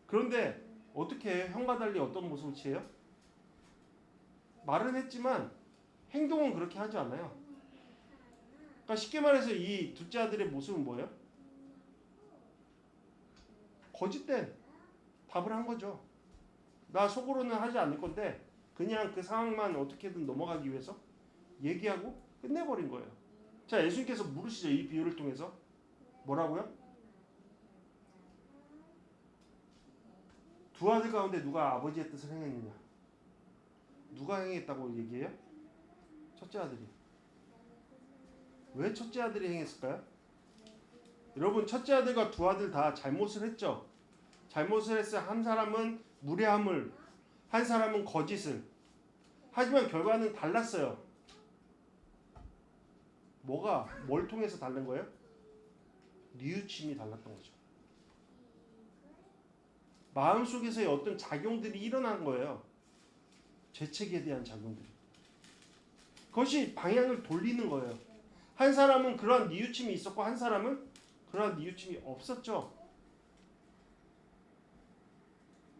A: 그런데 어떻게 해요? 형과 달리 어떤 모습을 취해요? 말은 했지만 행동은 그렇게 하지 않아요. 그러니까 쉽게 말해서 이 둘째 아들의 모습은 뭐예요? 거짓된 답을 한 거죠. 나 속으로는 하지 않을 건데 그냥 그 상황만 어떻게든 넘어가기 위해서 얘기하고 끝내버린 거예요. 자, 예수님께서 물으시죠. 이 비유를 통해서 뭐라고요? 두 아들 가운데 누가 아버지의 뜻을 행했느냐? 누가 행했다고 얘기해요? 첫째 아들이. 왜 첫째 아들이 행했을까요? 여러분, 첫째 아들과 두 아들 다 잘못을 했죠. 잘못을 했어요. 한 사람은 무례함을, 한 사람은 거짓을. 하지만 결과는 달랐어요. 뭘 통해서 다른 거예요? 뉘우침이 달랐던 거죠. 마음속에서의 어떤 작용들이 일어난 거예요. 죄책에 대한 작용들이. 그것이 방향을 돌리는 거예요. 한 사람은 그러한 뉘우침이 있었고 한 사람은 그러한 뉘우침이 없었죠.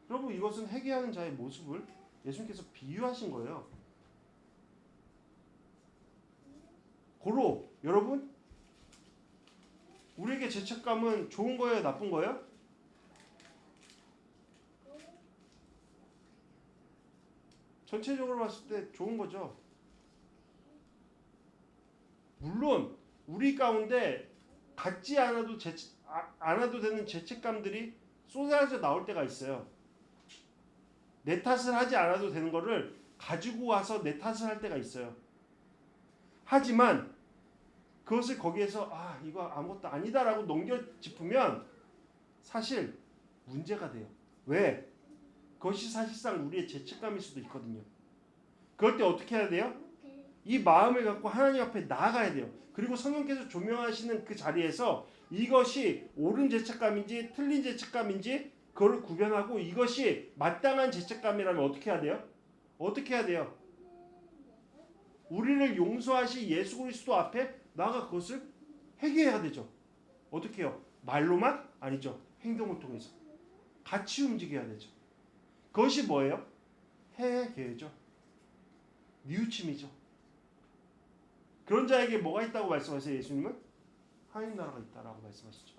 A: 여러분, 이것은 회개하는 자의 모습을 예수님께서 비유하신 거예요. 고로 여러분, 우리에게 죄책감은 좋은 거예요, 나쁜 거예요? 전체적으로 봤을 때 좋은 거죠. 물론 우리 가운데 갖지 않아도 되는 죄책감들이 쏟아져 나올 때가 있어요. 내 탓을 하지 않아도 되는 거를 가지고 와서 내 탓을 할 때가 있어요. 하지만 그것을 거기에서 이거 아무것도 아니다라고 넘겨짚으면 사실 문제가 돼요. 왜? 그것이 사실상 우리의 죄책감일 수도 있거든요. 그럴 때 어떻게 해야 돼요? 이 마음을 갖고 하나님 앞에 나아가야 돼요. 그리고 성령께서 조명하시는 그 자리에서 이것이 옳은 죄책감인지 틀린 죄책감인지 그걸 구별하고 이것이 마땅한 죄책감이라면 어떻게 해야 돼요? 어떻게 해야 돼요? 우리를 용서하신 예수 그리스도 앞에 나아가 그것을 회개해야 되죠. 어떻게 해요? 말로만? 아니죠. 행동을 통해서. 같이 움직여야 되죠. 그것이 뭐예요? 회개죠. 뉘우침이죠. 그런 자에게 뭐가 있다고 말씀하세요? 예수님은? 하나님 나라가 있다라고 말씀하시죠.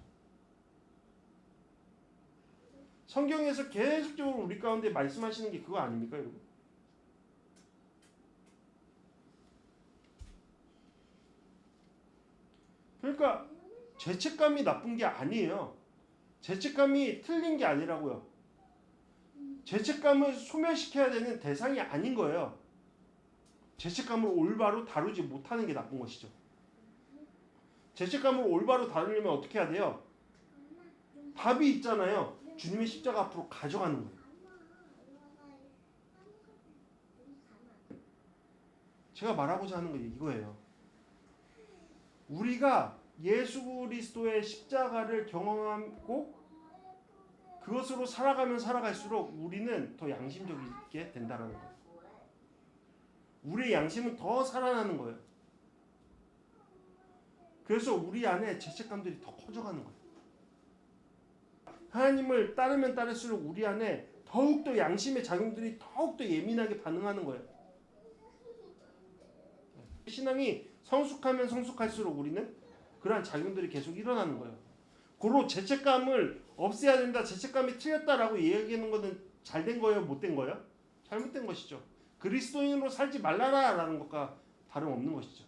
A: 성경에서 계속적으로 우리 가운데 말씀하시는 게 그거 아닙니까, 여러분? 그러니까 죄책감이 나쁜 게 아니에요. 죄책감이 틀린 게 아니라고요. 죄책감을 소멸시켜야 되는 대상이 아닌 거예요. 죄책감을 올바로 다루지 못하는 게 나쁜 것이죠. 죄책감을 올바로 다루려면 어떻게 해야 돼요? 답이 있잖아요. 주님의 십자가 앞으로 가져가는 거예요. 제가 말하고자 하는 건 이거예요. 우리가 예수 그리스도의 십자가를 경험하고 그것으로 살아가면 살아갈수록 우리는 더 양심적이게 된다는 거예요. 우리의 양심은 더 살아나는 거예요. 그래서 우리 안에 죄책감들이 더 커져가는 거예요. 하나님을 따르면 따를수록 우리 안에 더욱더 양심의 작용들이 더욱더 예민하게 반응하는 거예요. 신앙이 성숙하면 성숙할수록 우리는 그러한 작용들이 계속 일어나는 거예요. 고로 죄책감을 없애야 된다, 죄책감이 틀렸다라고 얘기하는 것은 잘된 거예요, 못된 거예요? 잘못된 것이죠. 그리스도인으로 살지 말라라는 것과 다름없는 것이죠.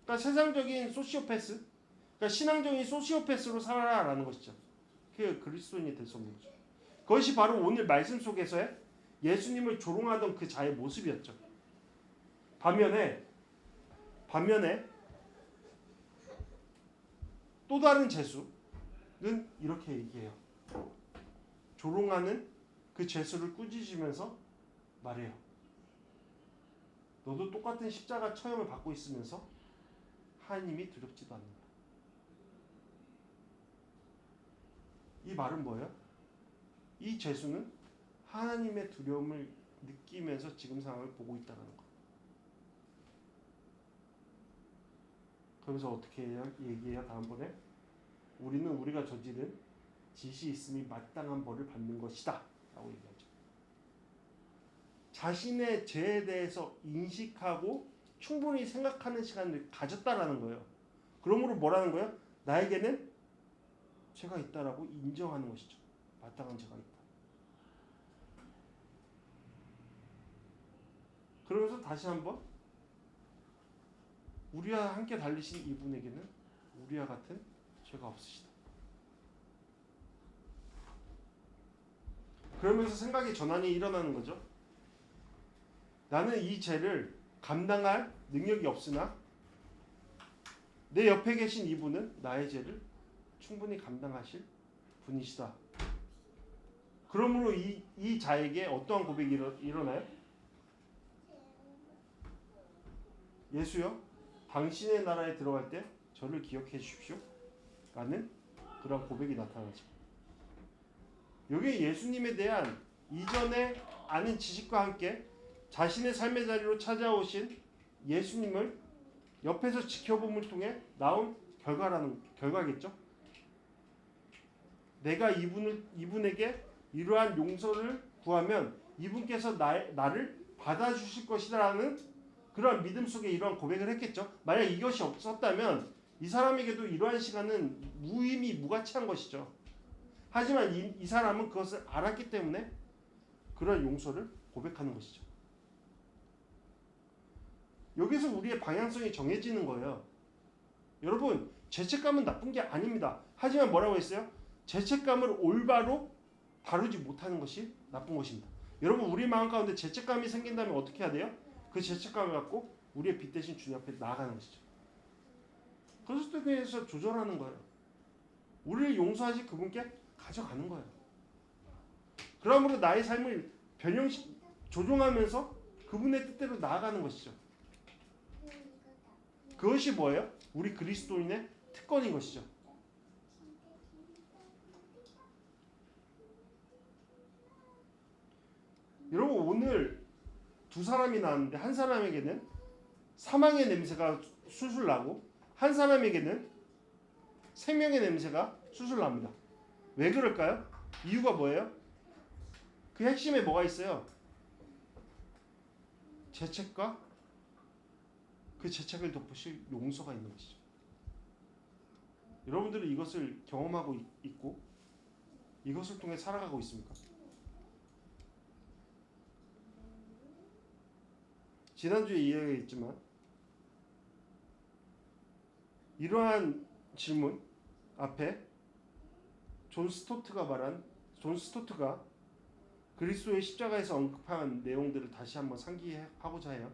A: 그러니까 세상적인 소시오패스, 그러니까 신앙적인 소시오패스로 살아라라는 것이죠. 그게 그리스도인이 될 수 없는 거죠. 그것이 바로 오늘 말씀 속에서의 예수님을 조롱하던 그 자의 모습이었죠. 반면에 또 다른 죄수는 이렇게 얘기해요. 조롱하는 그 죄수를 꾸짖으면서 말해요. 너도 똑같은 십자가 처형을 받고 있으면서 하나님이 두렵지도 않는다. 이 말은 뭐예요? 이 죄수는 하나님의 두려움을 느끼면서 지금 상황을 보고 있다는 거. 그러면서 어떻게 얘기해요? 다음번에 우리는 우리가 저지른 짓이 있음이 마땅한 벌을 받는 것이다 라고 얘기하죠. 자신의 죄에 대해서 인식하고 충분히 생각하는 시간을 가졌다라는 거예요. 그러므로 뭐라는 거예요? 나에게는 죄가 있다라고 인정하는 것이죠. 마땅한 죄가 있다. 그러면서 다시 한번 우리와 함께 달리신 이분에게는 우리와 같은 죄가 없으시다. 그러면서 생각의 전환이 일어나는 거죠. 나는 이 죄를 감당할 능력이 없으나 내 옆에 계신 이분은 나의 죄를 충분히 감당하실 분이시다. 그러므로 이 자에게 어떠한 고백이 일어나요? 예수여, 당신의 나라에 들어갈 때 저를 기억해 주십시오. 라는 그런 고백이 나타나죠. 여기 예수님에 대한 이전에 아는 지식과 함께 자신의 삶의 자리로 찾아오신 예수님을 옆에서 지켜봄을 통해 나온 결과겠죠. 내가 이분에게 이러한 용서를 구하면 이분께서 나를 받아주실 것이라는 그러한 믿음 속에 이러한 고백을 했겠죠. 만약 이것이 없었다면 이 사람에게도 이러한 시간은 무의미 무가치한 것이죠. 하지만 이 사람은 그것을 알았기 때문에 그러한 용서를 고백하는 것이죠. 여기서 우리의 방향성이 정해지는 거예요. 여러분, 죄책감은 나쁜 게 아닙니다. 하지만 뭐라고 했어요? 죄책감을 올바로 다루지 못하는 것이 나쁜 것입니다. 여러분, 우리 마음 가운데 죄책감이 생긴다면 어떻게 해야 돼요? 그 죄책감을 갖고 우리의 빛 대신 주님 앞에 나아가는 것이죠. 그것을 통해서 조절하는 거예요. 우리를 용서하실 그분께 가져가는 거예요. 그러므로 나의 삶을 조종하면서 그분의 뜻대로 나아가는 것이죠. 그것이 뭐예요? 우리 그리스도인의 특권인 것이죠. 여러분, 오늘 두 사람이 나왔는데 한 사람에게는 사망의 냄새가 술술 나고 한 사람에게는 생명의 냄새가 술술 납니다. 왜 그럴까요? 이유가 뭐예요? 그 핵심에 뭐가 있어요? 죄책과 그 죄책을 덮으실 용서가 있는 것이죠. 여러분들은 이것을 경험하고 있고 이것을 통해 살아가고 있습니까? 지난주에 이야기했지만 이러한 질문 앞에 존 스토트가 그리스도의 십자가에서 언급한 내용들을 다시 한번 상기하고자 해요.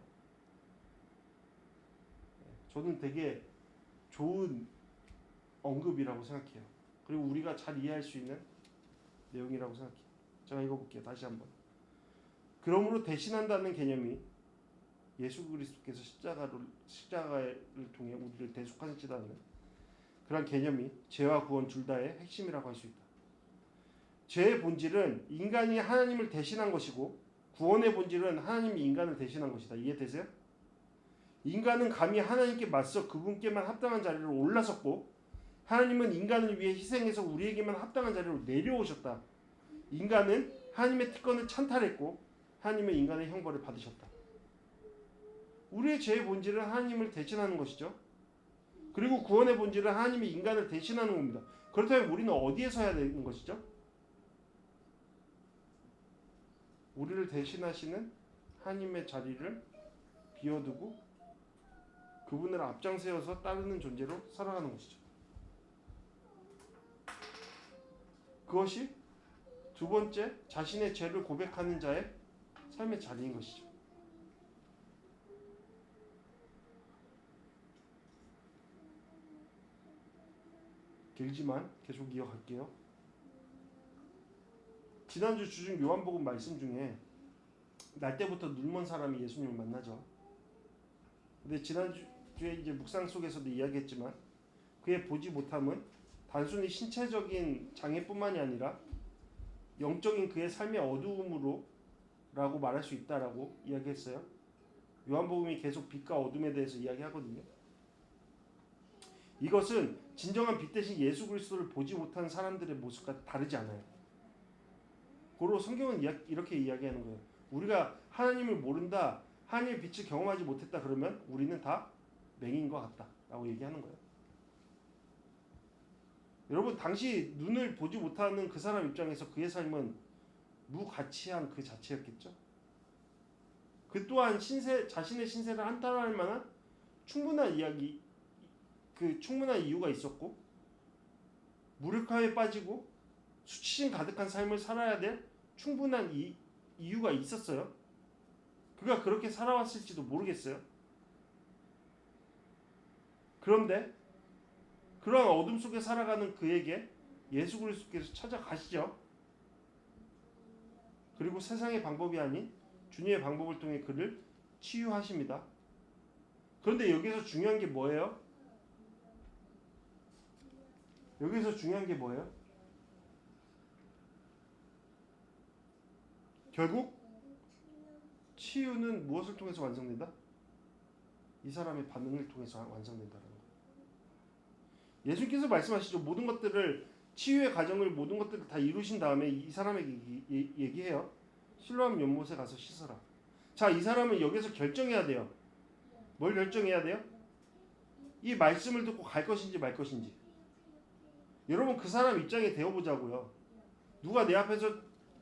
A: 저는 되게 좋은 언급이라고 생각해요. 그리고 우리가 잘 이해할 수 있는 내용이라고 생각해요. 제가 읽어볼게요. 다시 한번. 그러므로 대신한다는 개념이 예수 그리스도께서 십자가를 통해 우리를 대속하시다는 그런 개념이 죄와 구원 둘 다의 핵심이라고 할 수 있다. 죄의 본질은 인간이 하나님을 대신한 것이고 구원의 본질은 하나님이 인간을 대신한 것이다. 이해되세요? 인간은 감히 하나님께 맞서 그분께만 합당한 자리로 올라섰고 하나님은 인간을 위해 희생해서 우리에게만 합당한 자리로 내려오셨다. 인간은 하나님의 특권을 찬탈했고 하나님은 인간의 형벌을 받으셨다. 우리의 죄의 본질은 하나님을 대신하는 것이죠. 그리고 구원의 본질은 하나님이 인간을 대신하는 겁니다. 그렇다면 우리는 어디에 서야 되는 것이죠? 우리를 대신하시는 하나님의 자리를 비워두고 그분을 앞장세워서 따르는 존재로 살아가는 것이죠. 그것이 두 번째, 자신의 죄를 고백하는 자의 삶의 자리인 것이죠. 길지만 계속 이어갈게요. 지난주 주중 요한복음 말씀 중에 날 때부터 눈먼 사람이 예수님을 만나죠. 근데 지난주에 이제 묵상 속에서도 이야기했지만 그의 보지 못함은 단순히 신체적인 장애뿐만이 아니라 영적인 그의 삶의 어두움으로 라고 말할 수 있다라고 이야기했어요. 요한복음이 계속 빛과 어둠에 대해서 이야기하거든요. 이것은 진정한 빛 대신 예수 그리스도를 보지 못한 사람들의 모습과 다르지 않아요. 고로 성경은 이렇게 이야기하는 거예요. 우리가 하나님을 모른다, 하나님의 빛을 경험하지 못했다 그러면 우리는 다 맹인 것 같다 라고 얘기하는 거예요. 여러분 당시 눈을 보지 못하는 그 사람 입장에서 그의 삶은 무가치한 그 자체였겠죠. 그 또한 자신의 신세를 한탄할 만한 충분한 충분한 이유가 있었고, 무력함에 빠지고 수치심 가득한 삶을 살아야 될 충분한 이유가 있었어요. 그가 그렇게 살아왔을지도 모르겠어요. 그런데 그러한 어둠 속에 살아가는 그에게 예수 그리스도께서 찾아가시죠. 그리고 세상의 방법이 아닌 주님의 방법을 통해 그를 치유하십니다. 그런데 여기서 중요한 게 뭐예요? 결국 치유는 무엇을 통해서 완성된다? 이 사람의 반응을 통해서 완성된다는 거예요. 예수님께서 말씀하시죠. 모든 것들을, 치유의 과정을 모든 것들을 다 이루신 다음에 이 사람에게 얘기해요. 실로암 연못에 가서 씻어라. 자, 이 사람은 여기서 결정해야 돼요. 뭘 결정해야 돼요? 이 말씀을 듣고 갈 것인지 말 것인지. 여러분 그 사람 입장에 되어보자고요. 누가 내 앞에서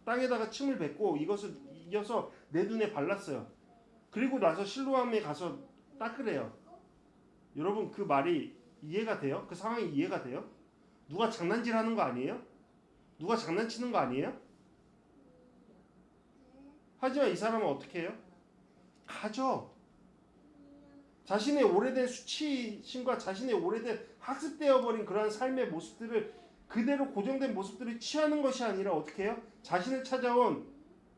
A: 땅에다가 침을 뱉고 이것을 이어서 내 눈에 발랐어요. 그리고 나서 실로암에 가서 닦으래요. 여러분 그 말이 이해가 돼요? 그 상황이 이해가 돼요? 누가 장난질하는 거 아니에요? 누가 장난치는 거 아니에요? 하지만 이 사람은 어떻게 해요? 가죠. 자신의 오래된 수치심과 자신의 오래된 학습되어 버린 그러한 삶의 모습들을, 그대로 고정된 모습들을 취하는 것이 아니라 어떻게 해요? 자신을 찾아온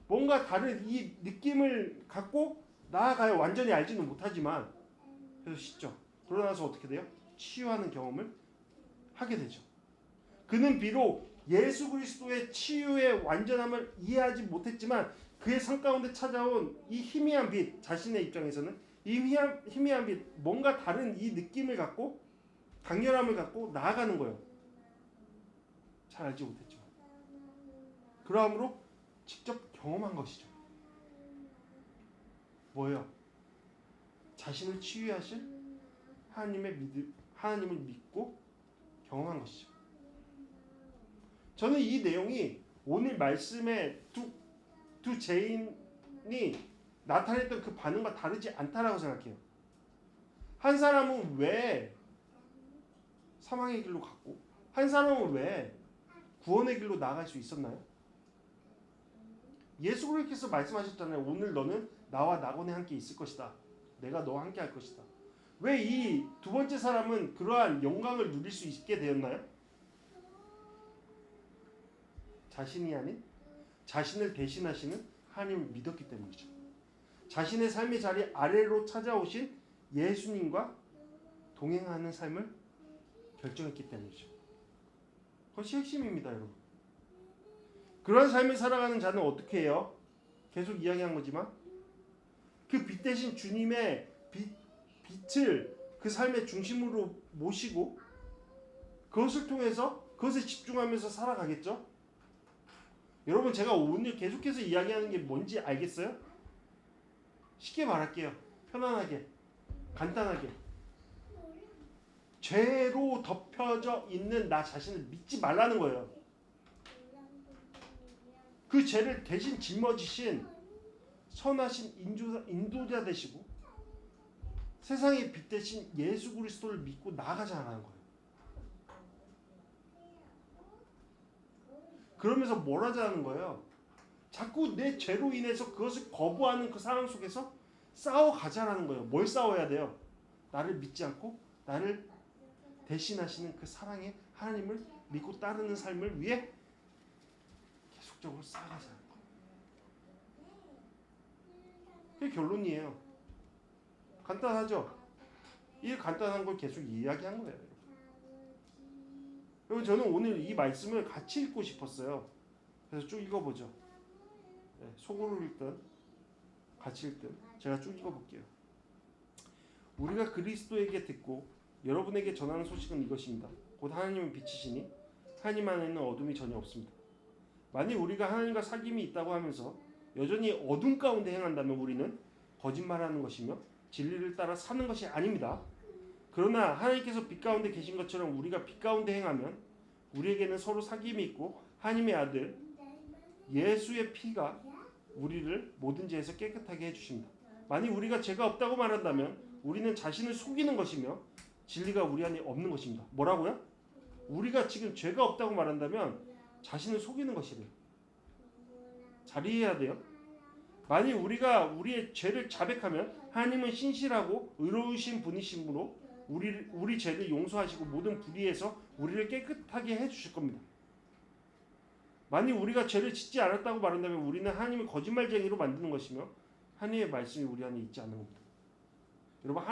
A: 뭔가 다른 이 느낌을 갖고 나아가요. 완전히 알지는 못하지만. 그래서 씻죠. 그러고 나서 어떻게 돼요? 치유하는 경험을 하게 되죠. 그는 비록 예수 그리스도의 치유의 완전함을 이해하지 못했지만 그의 삶 가운데 찾아온 이 희미한 빛, 자신의 입장에서는 이 희미한 빛, 뭔가 다른 이 느낌을 갖고, 강렬함을 갖고 나아가는 거예요. 잘 알지 못했지만. 그러함으로 직접 경험한 것이죠. 뭐예요? 자신을 치유하실 하나님을 믿고 경험한 것이죠. 저는 이 내용이 오늘 말씀의 두 죄인이 나타냈던 그 반응과 다르지 않다라고 생각해요. 한 사람은 왜 사망의 길로 갔고, 한 사람은 왜 구원의 길로 나아갈 수 있었나요? 예수 그리스도께서 말씀하셨잖아요. 오늘 너는 나와 낙원에 함께 있을 것이다. 내가 너와 함께 할 것이다. 왜 이 두 번째 사람은 그러한 영광을 누릴 수 있게 되었나요? 자신이 아닌 자신을 대신하시는 하나님을 믿었기 때문이죠. 자신의 삶의 자리 아래로 찾아오신 예수님과 동행하는 삶을 결정했기 때문이죠. 그것이 핵심입니다, 여러분. 그런 삶을 살아가는 자는 어떻게 해요? 계속 이야기한 거지만 그 빛 대신 주님의 빛을 그 삶의 중심으로 모시고 그것을 통해서 그것에 집중하면서 살아가겠죠? 여러분 제가 오늘 계속해서 이야기하는 게 뭔지 알겠어요? 쉽게 말할게요. 편안하게, 간단하게. 죄로 덮여져 있는 나 자신을 믿지 말라는 거예요. 그 죄를 대신 짊어지신 선하신 인도자 되시고 세상의 빛 대신 예수 그리스도를 믿고 나아가자는 거예요. 그러면서 뭘 하자는 거예요? 자꾸 내 죄로 인해서 그것을 거부하는 그 상황 속에서 싸워가자라는 거예요. 뭘 싸워야 돼요? 나를 믿지 않고 나를 대신하시는 그 사랑의 하나님을 믿고 따르는 삶을 위해 계속적으로 싸워가자는 거예요. 그게 결론이에요. 간단하죠? 이 간단한 걸 계속 이야기한 거예요. 여러분 저는 오늘 이 말씀을 같이 읽고 싶었어요. 그래서 쭉 읽어보죠. 네, 속으로 읽든 같이 읽든 제가 쭉 읽어볼게요. 우리가 그리스도에게 듣고 여러분에게 전하는 소식은 이것입니다. 곧 하나님은 빛이시니 하나님 안에는 어둠이 전혀 없습니다. 만일 우리가 하나님과 사귐이 있다고 하면서 여전히 어둠 가운데 행한다면 우리는 거짓말하는 것이며 진리를 따라 사는 것이 아닙니다. 그러나 하나님께서 빛 가운데 계신 것처럼 우리가 빛 가운데 행하면 우리에게는 서로 사귐이 있고 하나님의 아들 예수의 피가 우리를 모든 죄에서 깨끗하게 해주십니다. 만약 우리가 죄가 없다고 말한다면 우리는 자신을 속이는 것이며 진리가 우리 안에 없는 것입니다. 뭐라고요? 우리가 지금 죄가 없다고 말한다면 자신을 속이는 것이래요. 잘 이해해야 돼요. 만약 우리가 우리의 죄를 자백하면 하나님은 신실하고 의로우신 분이시므로 우리 죄를 용서하시고 모든 불의에서 우리를 깨끗하게 해주실 겁니다. 만약 우리가 죄를 짓지 않았다고 말한다면 우리는 하나님을 거짓말쟁이로 만드는 것이며 하나님의 말씀이 우리 안에 있지 않는 겁니다. 여러분,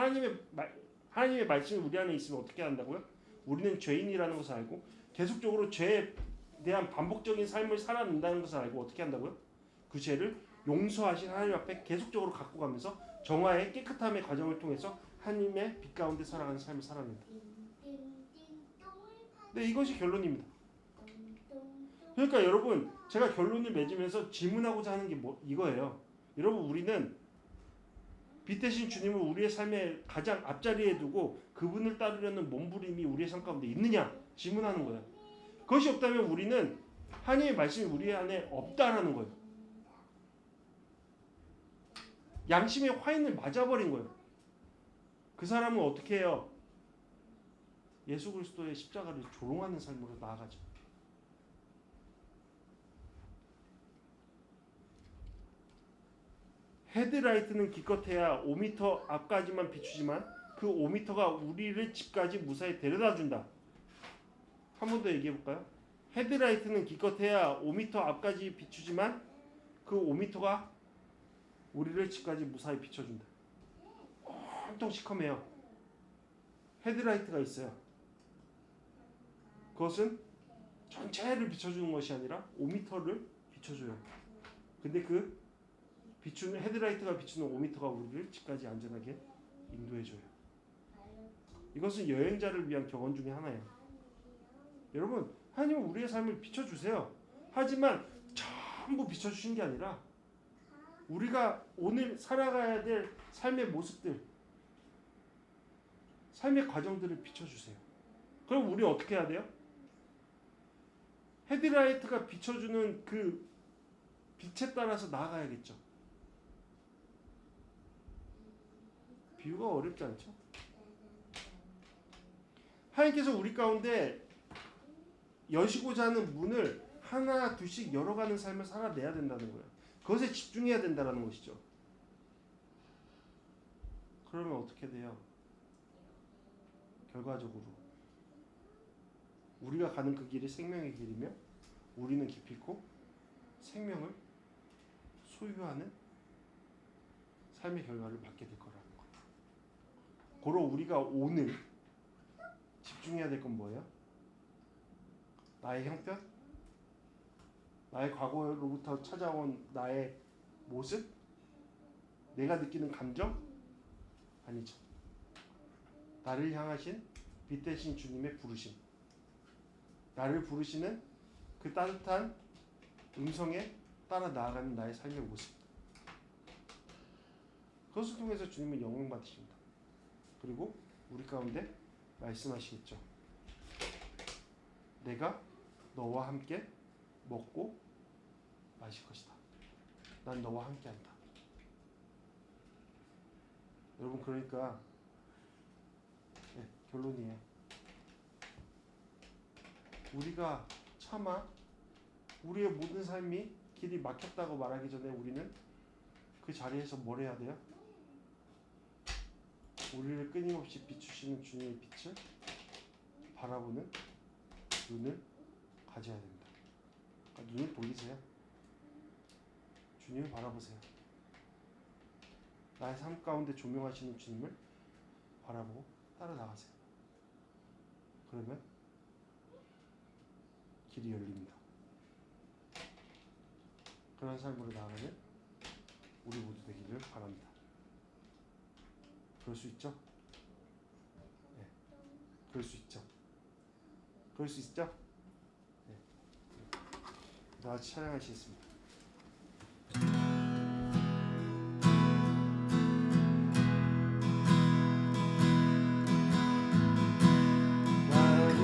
A: 하나님의 말씀이 우리 안에 있으면 어떻게 한다고요? 우리는 죄인이라는 것을 알고 계속적으로 죄에 대한 반복적인 삶을 살아낸다는 것을 알고 어떻게 한다고요? 그 죄를 용서하신 하나님 앞에 계속적으로 갖고 가면서 정화의 깨끗함의 과정을 통해서 하나님의 빛 가운데 살아가는 삶을 살아낸다. 네, 이것이 결론입니다. 그러니까 여러분, 제가 결론을 맺으면서 질문하고자 하는 게 이거예요. 여러분, 우리는 빛 대신 주님을 우리의 삶의 가장 앞자리에 두고 그분을 따르려는 몸부림이 우리의 삶 가운데 있느냐 질문하는 거예요. 그것이 없다면 우리는 하나님의 말씀이 우리 안에 없다라는 거예요. 양심의 화인을 맞아버린 거예요. 그 사람은 어떻게 해요? 예수 그리스도의 십자가를 조롱하는 삶으로 나아가죠. 헤드라이트는 기껏해야 5m 앞까지만 비추지만 그 5m가 우리를 집까지 무사히 데려다 준다. 한 번 더 얘기해 볼까요? 헤드라이트는 기껏해야 5m 앞까지 비추지만 그 5m가 우리를 집까지 무사히 비춰준다. 엄청 시커매요. 헤드라이트가 있어요. 그것은 전체를 비춰주는 것이 아니라 5m를 비춰줘요. 근데 그 비추는 헤드라이트가 비추는 5m가 우리를 집까지 안전하게 인도해줘요. 이것은 여행자를 위한 경험 중에 하나예요. 여러분, 하나님은 우리의 삶을 비춰주세요. 하지만 전부 비춰주신 게 아니라 우리가 오늘 살아가야 될 삶의 모습들, 삶의 과정들을 비춰주세요. 그럼 우리 어떻게 해야 돼요? 헤드라이트가 비춰주는 그 빛에 따라서 나아가야겠죠. 비유가 어렵지 않죠? 하나님께서 우리 가운데 여시고자 하는 문을 하나 둘씩 열어가는 삶을 살아내야 된다는 거예요. 그것에 집중해야 된다는 것이죠. 그러면 어떻게 돼요? 결과적으로 우리가 가는 그 길이 생명의 길이며 우리는 기필코 생명을 소유하는 삶의 결과를 받게 될 거라는 거예요. 고로 우리가 오늘 집중해야 될 건 뭐예요? 나의 형편? 나의 과거로부터 찾아온 나의 모습? 내가 느끼는 감정? 아니죠. 나를 향하신 빛 대신 주님의 부르심. 나를 부르시는 그 따뜻한 음성에 따라 나아가는 나의 삶의 모습. 그것을 통해서 주님은 영광 받으십니다. 그리고 우리 가운데 말씀하시겠죠. 내가 너와 함께 먹고 마실 것이다. 난 너와 함께 한다. 여러분, 그러니까 결론이에요. 우리가 차마 우리의 모든 삶이 길이 막혔다고 말하기 전에 우리는 그 자리에서 뭘 해야 돼요? 우리를 끊임없이 비추시는 주님의 빛을 바라보는 눈을 가져야 됩니다. 그러니까 눈을 돌리세요. 주님을 바라보세요. 나의 삶 가운데 조명하시는 주님을 바라보고 따라 나가세요. 그러면 길이 열립니다. 그런 삶으로 나아가는 우리 모두 되기를 바랍니다. 그럴 수 있죠? 네. 그럴 수 있죠? 그럴 수 있죠? 네. 다 같이 찬양하시겠습니다. 나를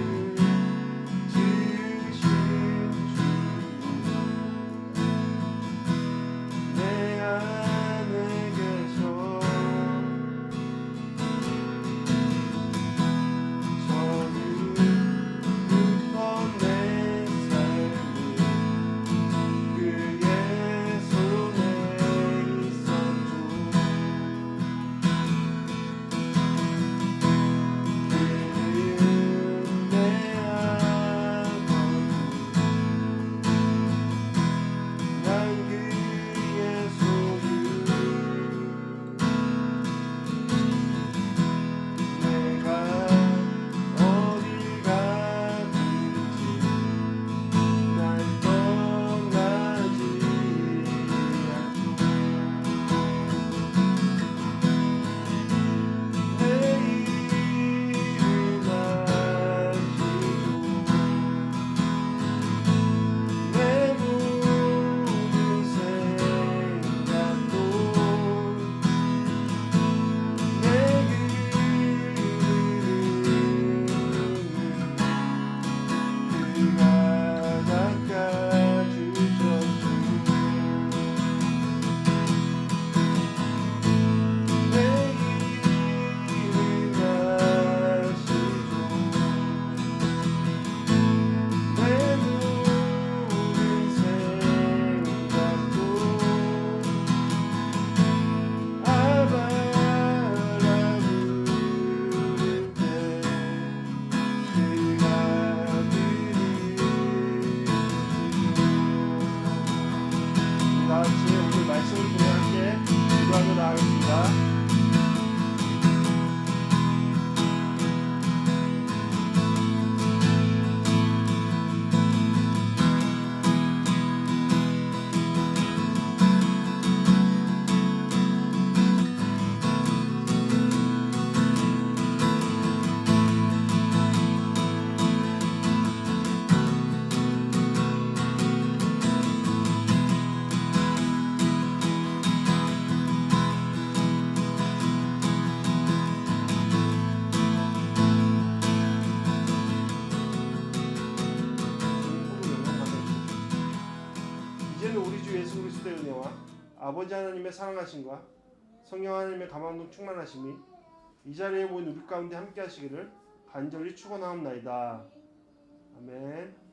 A: 은혜와 아버지 하나님의 사랑하심과 성령 하나님의 감화동 충만하심이 이 자리에 모인 우리 가운데 함께 하시기를 간절히 축원하옵나이다. 아멘.